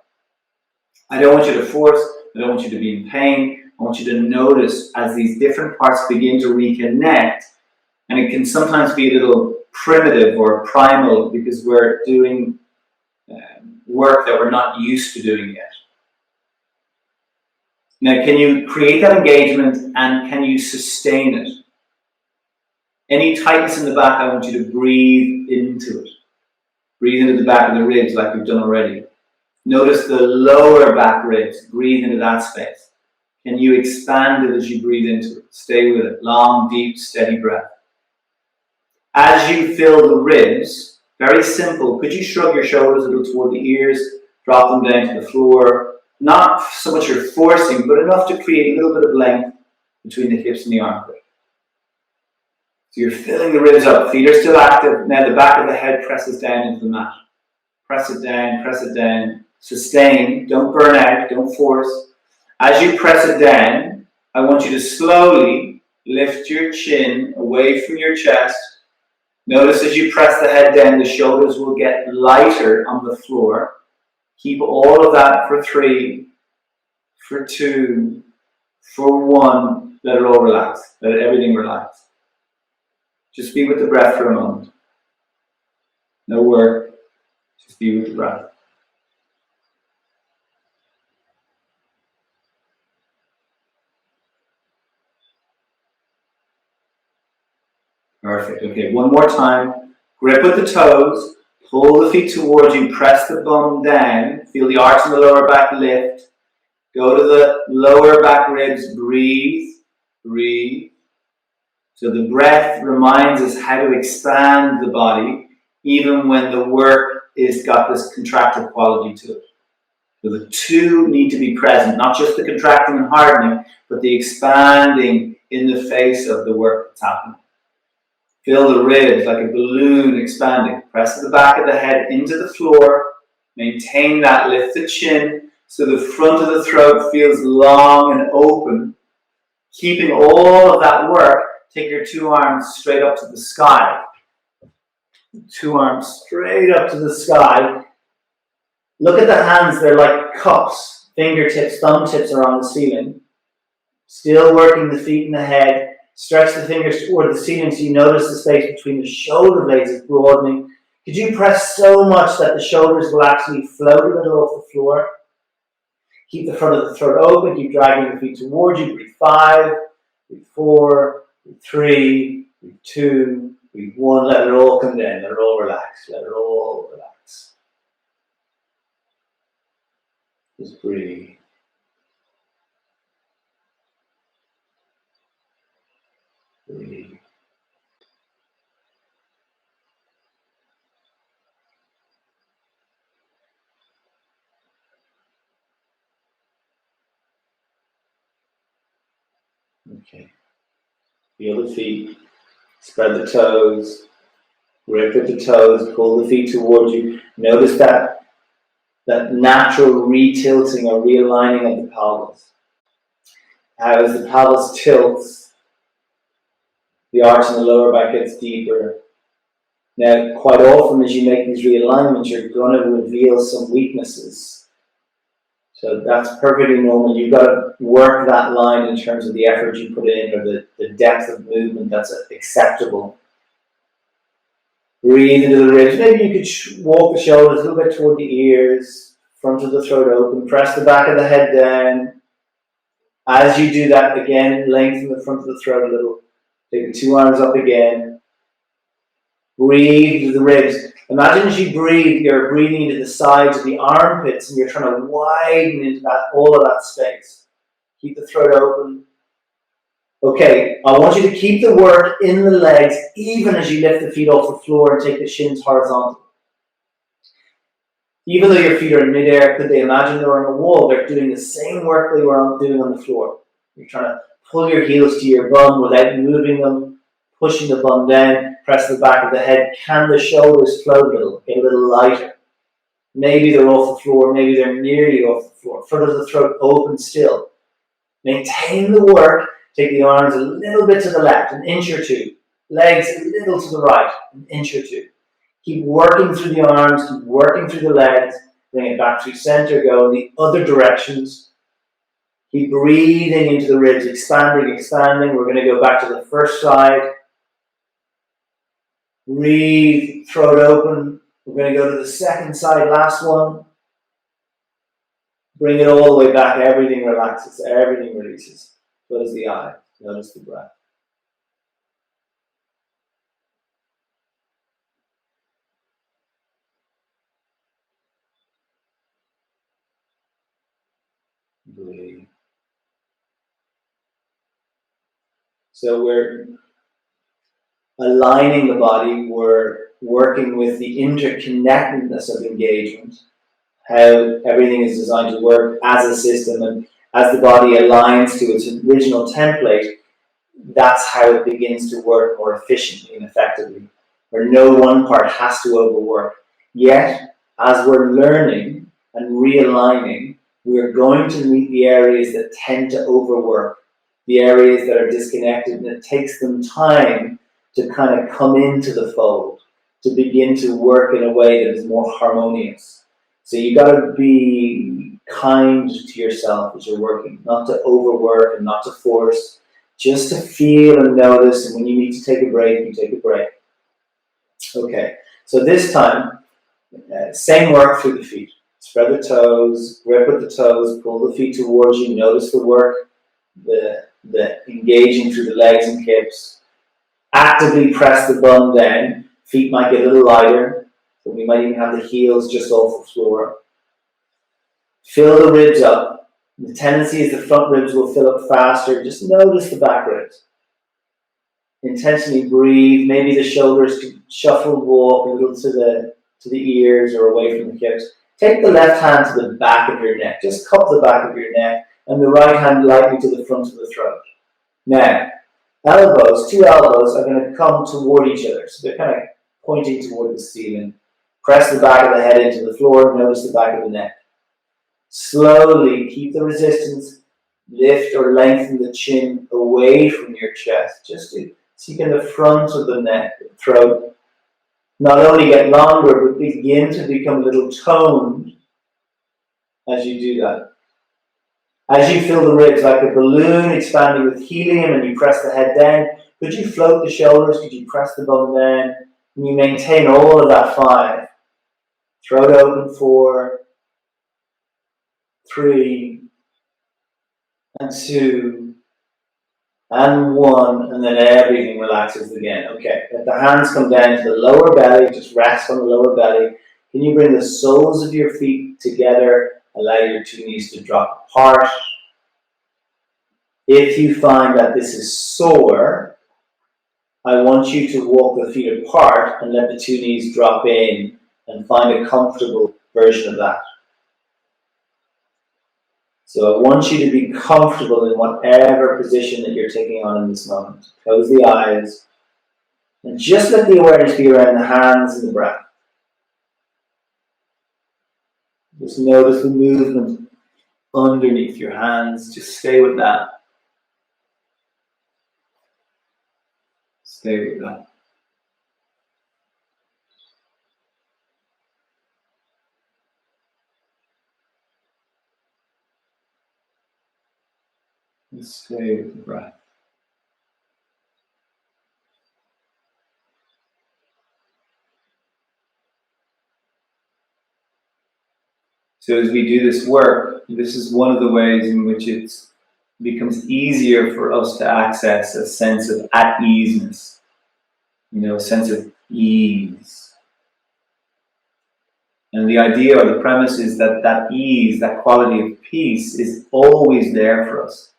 I don't want you to force. I don't want you to be in pain. I want you to notice as these different parts begin to reconnect. And it can sometimes be a little primitive or primal because we're doing work that we're not used to doing yet. Now, can you create that engagement and can you sustain it? Any tightness in the back, I want you to breathe into it. Breathe into the back of the ribs like we've done already. Notice the lower back ribs. Breathe into that space. Can you expand it as you breathe into it? Stay with it. Long, deep, steady breath. As you fill the ribs, very simple, could you shrug your shoulders a little toward the ears, drop them down to the floor? Not so much you're forcing, but enough to create a little bit of length between the hips and the armpit. So you're filling the ribs up, feet are still active. Now the back of the head presses down into the mat. Press it down, sustain, don't burn out, don't force. As you press it down, I want you to slowly lift your chin away from your chest. Notice as you press the head down, the shoulders will get lighter on the floor. Keep all of that for 3, for 2, for 1. Let it all relax. Let everything relax. Just be with the breath for a moment. No work. Just be with the breath. Perfect. Okay, one more time. Grip with the toes. Pull the feet towards you. Press the bum down. Feel the arch in the lower back lift. Go to the lower back ribs. Breathe. Breathe. So the breath reminds us how to expand the body, even when the work is got this contractive quality to it. So the two need to be present, not just the contracting and hardening, but the expanding in the face of the work that's happening. Feel the ribs like a balloon expanding. Press the back of the head into the floor. Maintain that, lift the chin so the front of the throat feels long and open. Keeping all of that work, take your 2 arms straight up to the sky. 2 arms straight up to the sky. Look at the hands, they're like cups. Fingertips, thumb tips are on the ceiling. Still working the feet and the head. Stretch the fingers toward the ceiling so you notice the space between the shoulder blades is broadening. Could you press so much that the shoulders will actually float a little off the floor? Keep the front of the throat open. Keep dragging the feet towards you. Breathe 5, breathe 4, breathe 3, breathe 2, breathe 1. Let it all come down. Let it all relax. Let it all relax. Just breathe. Breathe. Okay. Feel the feet. Spread the toes. Grip at the toes. Pull the feet towards you. Notice that natural retilting or realigning of the pelvis. As the pelvis tilts, the arch in the lower back gets deeper. Now, quite often as you make these realignments, you're going to reveal some weaknesses. So that's perfectly normal. You've got to work that line in terms of the effort you put in or the depth of movement that's acceptable. Breathe into the ribs. Maybe you could walk the shoulders a little bit toward the ears, front of the throat open, press the back of the head down. As you do that, again, lengthen the front of the throat a little. Take the 2 arms up again. Breathe to the ribs. Imagine as you breathe, you're breathing into the sides of the armpits and you're trying to widen into all of that space. Keep the throat open. Okay, I want you to keep the work in the legs even as you lift the feet off the floor and take the shins horizontal. Even though your feet are in midair, could they imagine they were on a wall? They're doing the same work they were doing on the floor. You're trying to pull your heels to your bum without moving them, pushing the bum down, press the back of the head. Can the shoulders float a little, get a little lighter? Maybe they're off the floor, maybe they're nearly off the floor. Front of the throat open still. Maintain the work. Take the arms a little bit to the left, an inch or 2. Legs a little to the right, an inch or 2. Keep working through the arms, keep working through the legs. Bring it back through center, go in the other directions. Keep breathing into the ribs, expanding, expanding. We're going to go back to the first side. Breathe, throat open. We're going to go to the second side, last one. Bring it all the way back. Everything relaxes, everything releases. Close the eye. Notice the breath. Breathe. So we're aligning the body, we're working with the interconnectedness of engagement, how everything is designed to work as a system, and as the body aligns to its original template, that's how it begins to work more efficiently and effectively, where no one part has to overwork. Yet, as we're learning and realigning, we're going to meet the areas that tend to overwork, the areas that are disconnected, and it takes them time to kind of come into the fold, to begin to work in a way that is more harmonious. So you got to be kind to yourself as you're working, not to overwork and not to force, just to feel and notice, and when you need to take a break, you take a break. Okay, so this time, same work through the feet. Spread the toes, grip with the toes, pull the feet towards you, notice the work, the engaging through the legs and hips. Actively press the bum down. Feet might get a little lighter, so we might even have the heels just off the floor. Fill the ribs up. The tendency is the front ribs will fill up faster. Just notice the back ribs. Intentionally breathe. Maybe the shoulders can shuffle, walk a little to the ears or away from the hips. Take the left hand to the back of your neck. Just cup the back of your neck, and the right hand lightly to the front of the throat. Now, elbows, two elbows are going to come toward each other. So they're kind of pointing toward the ceiling. Press the back of the head into the floor. Notice the back of the neck. Slowly keep the resistance. Lift or lengthen the chin away from your chest. Just to seek in the front of the neck, the throat. Not only get longer, but begin to become a little toned as you do that. As you fill the ribs like a balloon expanding with helium and you press the head down, could you float the shoulders? Could you press the bum down? And you maintain all of that 5. Throat open 4, 3, and 2, and 1, and then everything relaxes again. Okay, let the hands come down to the lower belly, just rest on the lower belly. Can you bring the soles of your feet together? Allow your 2 knees to drop apart. If you find that this is sore, I want you to walk the feet apart and let the 2 knees drop in and find a comfortable version of that. So I want you to be comfortable in whatever position that you're taking on in this moment. Close the eyes and just let the awareness be around the hands and the breath. Just notice the movement underneath your hands. Just stay with that. Stay with that. And stay with the breath. So as we do this work, this is one of the ways in which it becomes easier for us to access a sense of at-easeness, a sense of ease. And the idea or the premise is that that ease, that quality of peace is always there for us.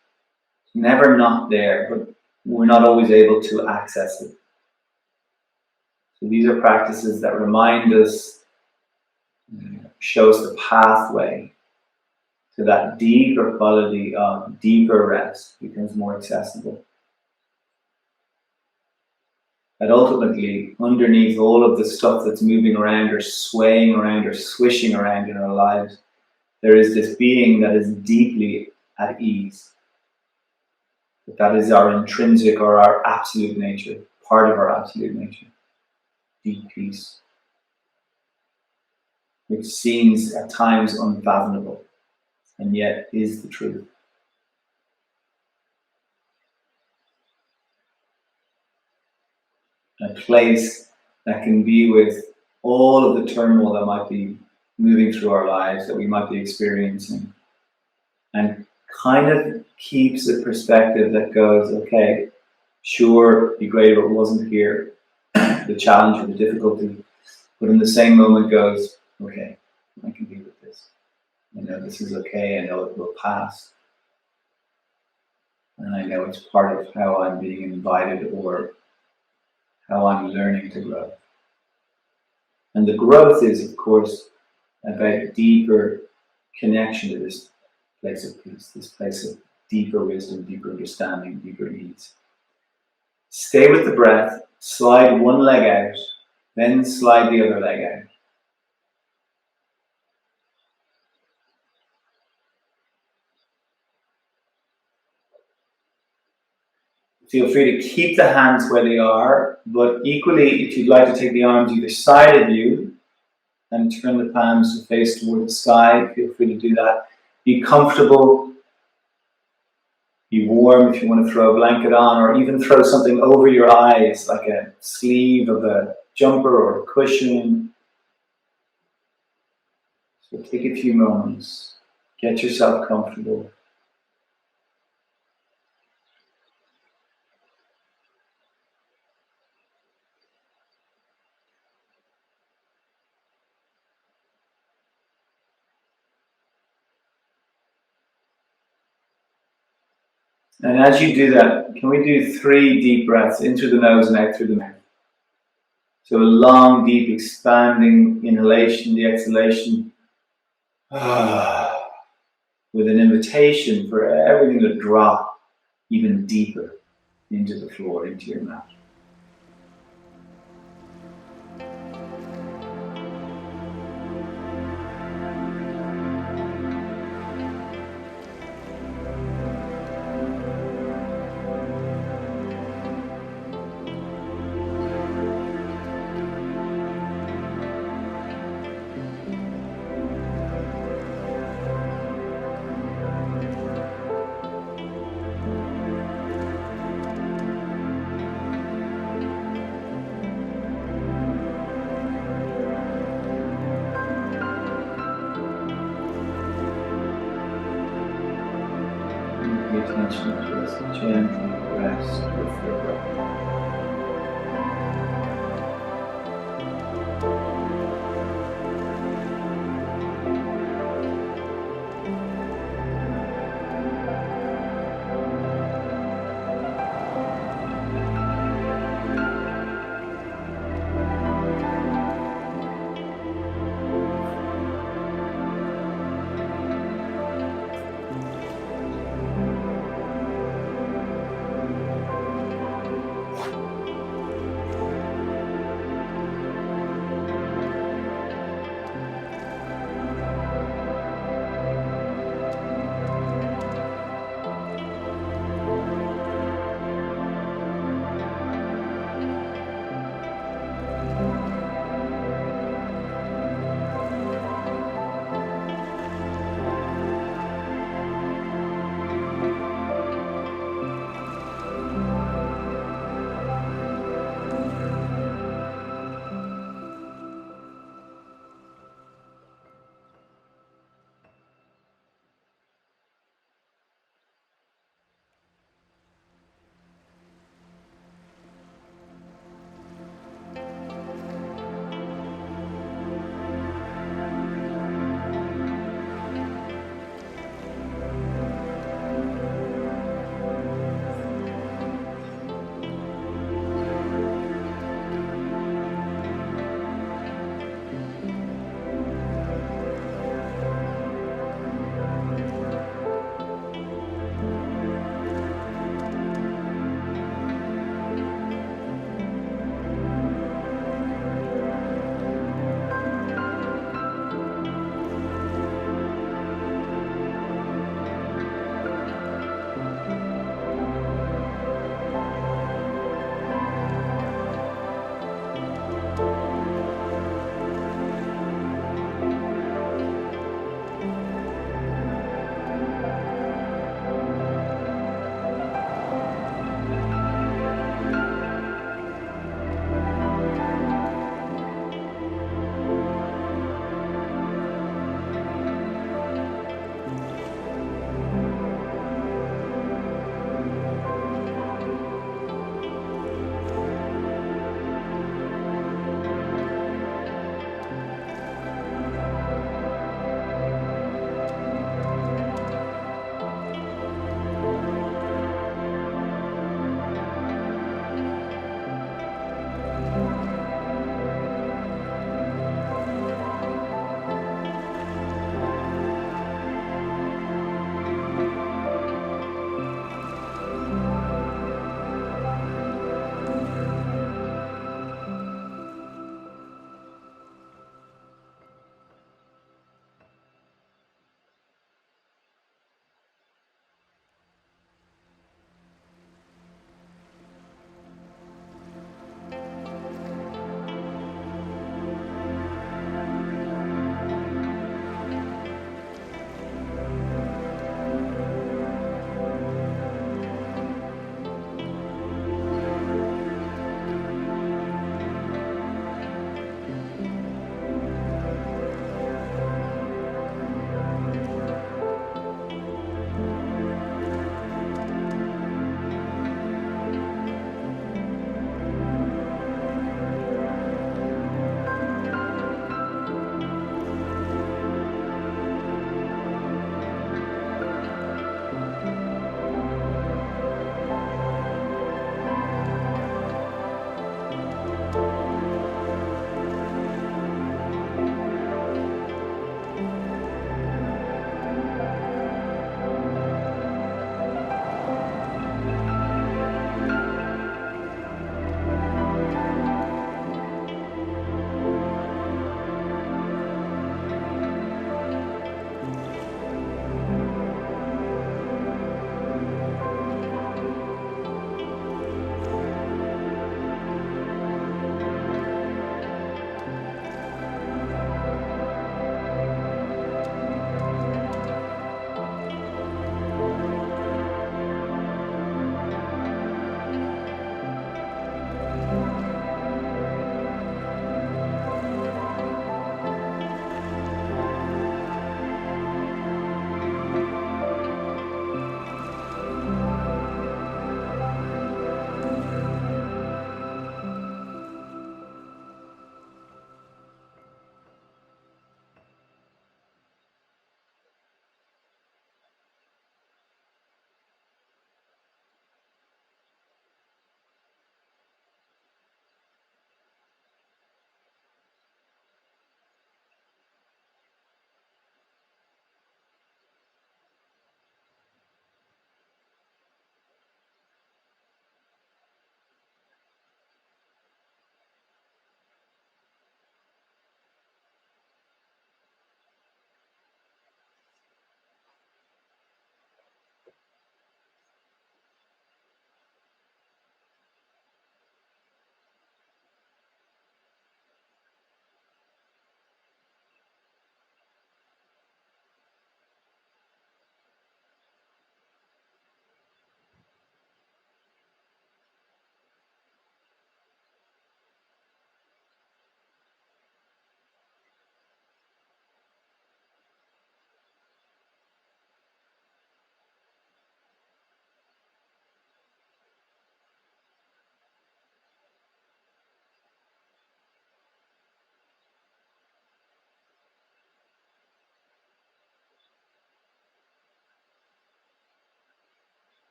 It's never not there, but we're not always able to access it. So these are practices that remind us, show us the pathway to that deeper quality of deeper rest becomes more accessible. That ultimately, underneath all of the stuff that's moving around or swaying around or swishing around in our lives, there is this being that is deeply at ease. That is our intrinsic or our absolute nature, part of our absolute nature. Deep peace. Which seems at times unfathomable, and yet is the truth. A place that can be with all of the turmoil that might be moving through our lives, that we might be experiencing, and kind of keeps a perspective that goes, okay, sure, it'd be great if it wasn't here, the challenge or the difficulty, but in the same moment goes, okay, I can be with this. This is okay, I know it will pass. And I know it's part of how I'm being invited or how I'm learning to grow. And the growth is, of course, about deeper connection to this place of peace, this place of deeper wisdom, deeper understanding, deeper ease. Stay with the breath, slide one leg out, then slide the other leg out. Feel free to keep the hands where they are, but equally, if you'd like to take the arms either side of you and turn the palms to face toward the sky, feel free to do that. Be comfortable, be warm if you want to throw a blanket on, or even throw something over your eyes, like a sleeve of a jumper or a cushion. So take a few moments, get yourself comfortable. And as you do that, can we do 3 deep breaths in through the nose and out through the mouth? So a long, deep, expanding inhalation, the exhalation, with an invitation for everything to drop even deeper into the floor, into your mat. Pay attention to this, gently rest with your breath.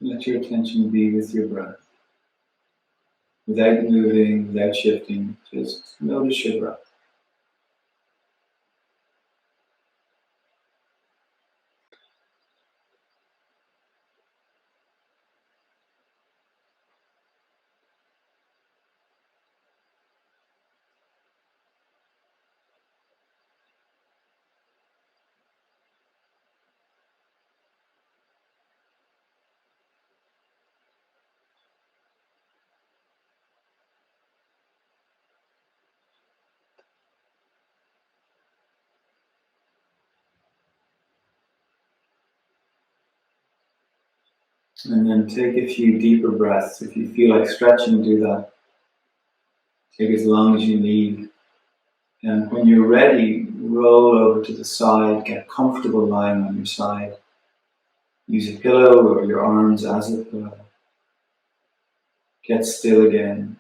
Let your attention be with your breath. Without moving, without shifting, just notice your breath. And then take a few deeper breaths. If you feel like stretching, do that. Take as long as you need. And when you're ready, roll over to the side, get comfortable lying on your side. Use a pillow or your arms as a pillow. Get still again.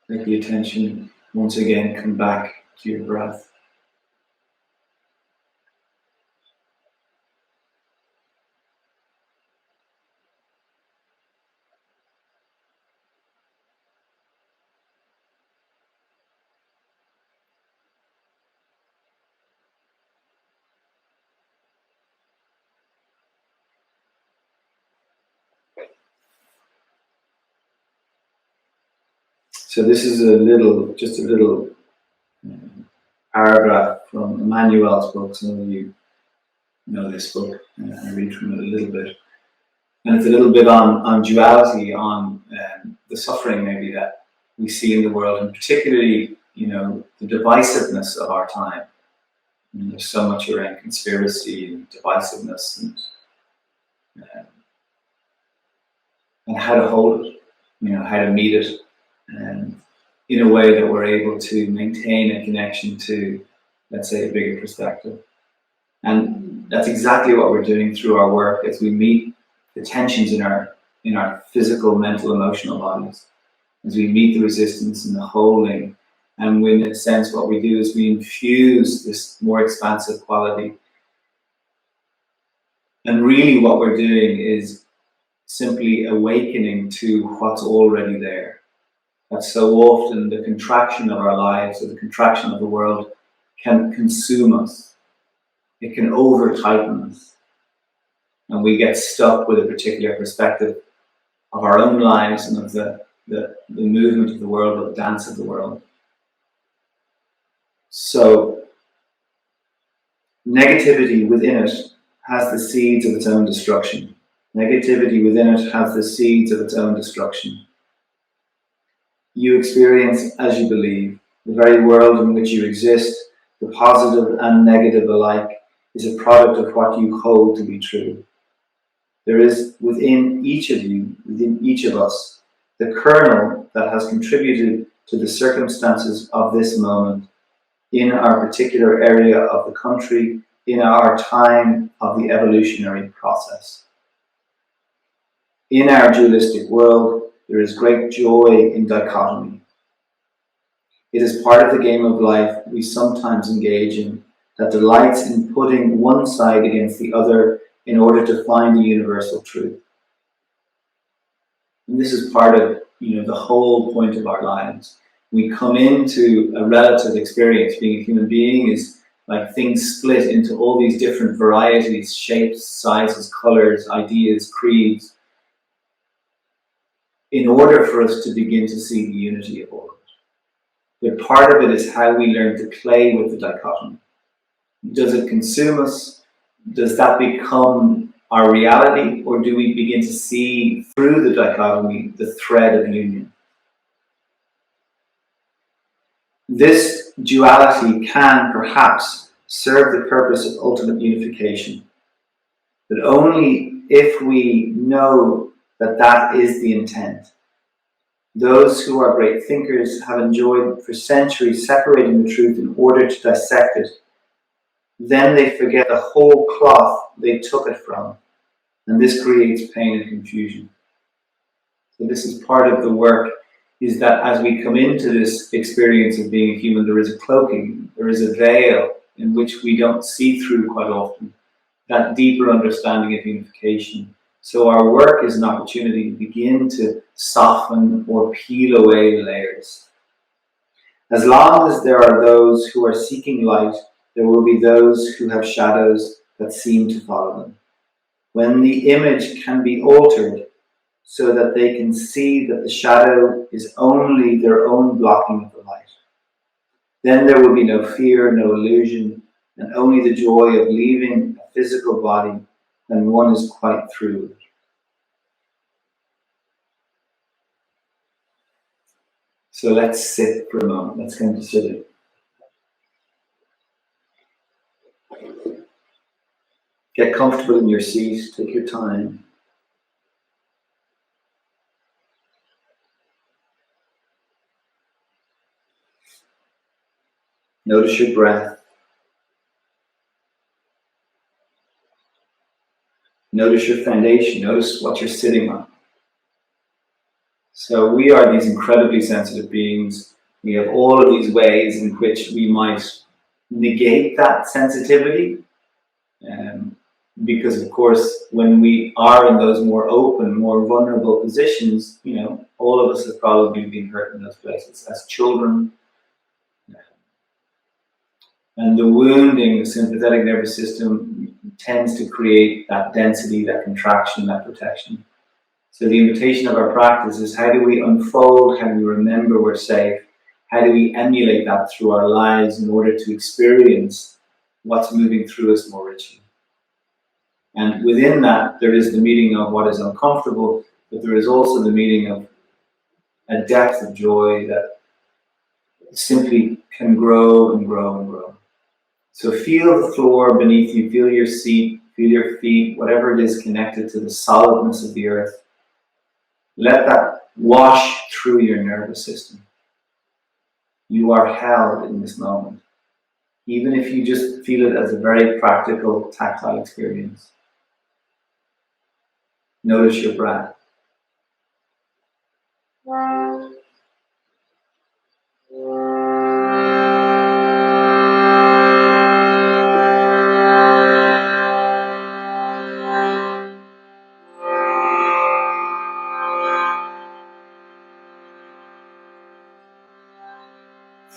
Let the attention once again come back to your breath. So this is just a little paragraph from Emmanuel's book. Some of you know this book. I read from it a little bit. And it's a little bit on duality, on the suffering maybe that we see in the world, and particularly, the divisiveness of our time. And there's so much around conspiracy and divisiveness and how to hold it, how to meet it, and in a way that we're able to maintain a connection to, let's say, a bigger perspective. And that's exactly what we're doing through our work as we meet the tensions in our physical, mental, emotional bodies, as we meet the resistance and the holding. And in a sense, what we do is we infuse this more expansive quality. And really what we're doing is simply awakening to what's already there. That so often the contraction of our lives or the contraction of the world can consume us. It can over-tighten us. And we get stuck with a particular perspective of our own lives and of the movement of the world, or the dance of the world. So, negativity within it has the seeds of its own destruction. Negativity within it has the seeds of its own destruction. You experience as you believe. The very world in which you exist, the positive and negative alike, is a product of what you hold to be true. There is within each of you, within each of us, the kernel that has contributed to the circumstances of this moment in our particular area of the country, in our time of the evolutionary process. In our dualistic world, there is great joy in dichotomy. It is part of the game of life we sometimes engage in, that delights in putting one side against the other in order to find the universal truth. And this is part of, the whole point of our lives. We come into a relative experience. Being a human being is like things split into all these different varieties, shapes, sizes, colors, ideas, creeds, in order for us to begin to see the unity of all of it. But part of it is how we learn to play with the dichotomy. Does it consume us? Does that become our reality? Or do we begin to see through the dichotomy the thread of union? This duality can perhaps serve the purpose of ultimate unification, but only if we know that that is the intent. Those who are great thinkers have enjoyed for centuries separating the truth in order to dissect it. Then they forget the whole cloth they took it from, and this creates pain and confusion. So this is part of the work, is that as we come into this experience of being a human, there is a cloaking, there is a veil in which we don't see through quite often. That deeper understanding of unification So our work is an opportunity to begin to soften or peel away layers. As long as there are those who are seeking light, there will be those who have shadows that seem to follow them. When the image can be altered so that they can see that the shadow is only their own blocking of the light, then there will be no fear, no illusion, and only the joy of leaving a physical body when one is quite through it. So let's sit for a moment. Let's consider. Get comfortable in your seat. Take your time. Notice your breath. Notice your foundation. Notice what you're sitting on. So we are these incredibly sensitive beings. We have all of these ways in which we might negate that sensitivity. Because of course, when we are in those more open, more vulnerable positions, all of us have probably been hurt in those places as children. And the wounding, the sympathetic nervous system tends to create that density, that contraction, that protection. So the invitation of our practice is, how do we unfold, how do we remember we're safe, how do we emulate that through our lives in order to experience what's moving through us more richly. And within that, there is the meeting of what is uncomfortable, but there is also the meeting of a depth of joy that simply can grow and grow and grow. So feel the floor beneath you, feel your seat, feel your feet, whatever it is connected to the solidness of the earth. Let that wash through your nervous system. You are held in this moment, even if you just feel it as a very practical, tactile experience. Notice your breath.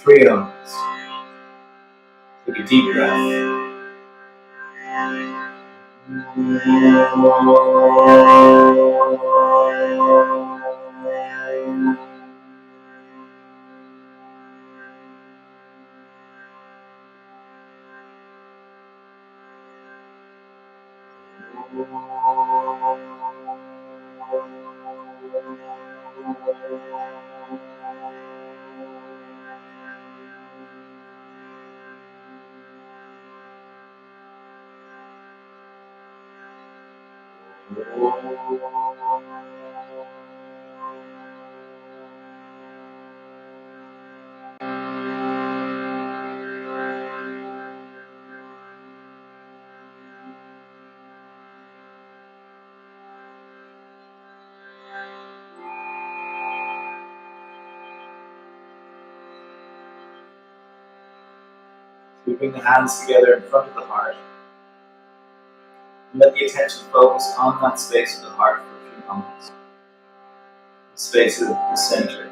Three arms. Take a deep breath. We bring the hands together in front of the heart. And let the attention focus on that space of the heart for a few moments. The space of the center.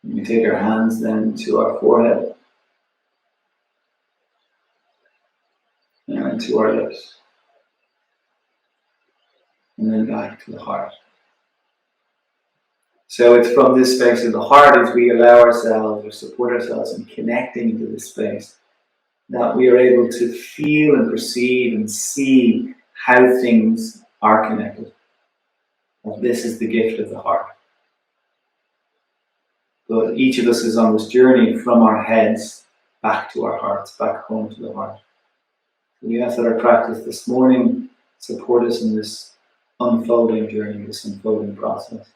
We take our hands then to our forehead and to our lips, and then back to the heart. So it's from this space of the heart, as we allow ourselves or support ourselves in connecting to this space, that we are able to feel and perceive and see how things are connected. And this is the gift of the heart. But each of us is on this journey from our heads back to our hearts, back home to the heart. We ask that our practice this morning support us in this unfolding journey, this unfolding process.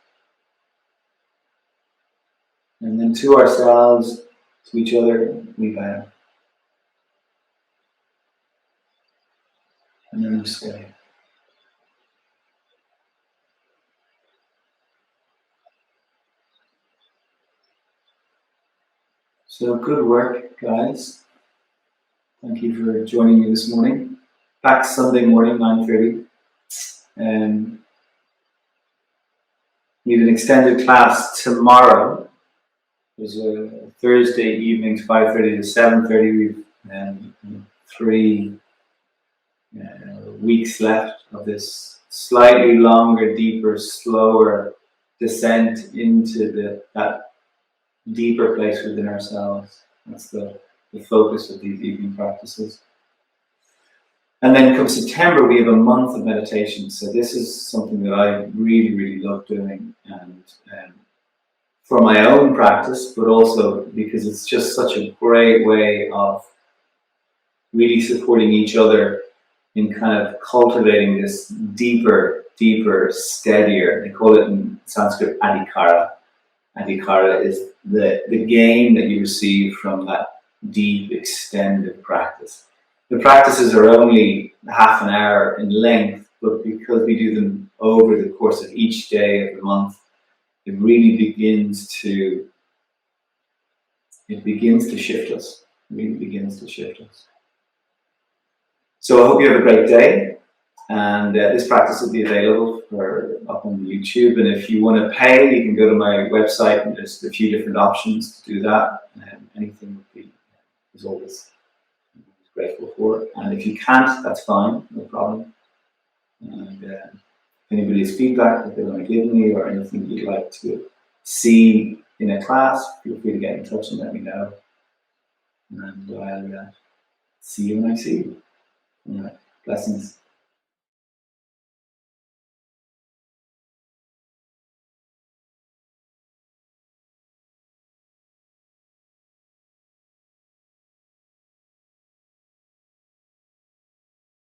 And then to ourselves, to each other, we bow. Namaste. So good work, guys. Thank you for joining me this morning. Back Sunday morning, 9:30. We have an extended class tomorrow. There's a Thursday evening, 5:30 to 7:30. We've 3 weeks left of this slightly longer, deeper, slower descent into that deeper place within ourselves. That's the focus of these evening practices. And then come September, we have a month of meditation. So this is something that I really, really love doing, and for my own practice, but also because it's just such a great way of really supporting each other in kind of cultivating this deeper, steadier. They call it in Sanskrit adhikara. Adhikara is the gain that you receive from that deep, extended practice. The practices are only half an hour in length, but because we do them over the course of each day of the month, it really begins to shift us. It really begins to shift us. So I hope you have a great day, and this practice will be available up on YouTube. And if you want to pay, you can go to my website, and there's a few different options to do that. Anything is always grateful for. And if you can't, that's fine, no problem. And if anybody has feedback that they want to give me, or anything you'd like to see in a class, feel free to get in touch and let me know. And I'll see you when I see you. Blessings.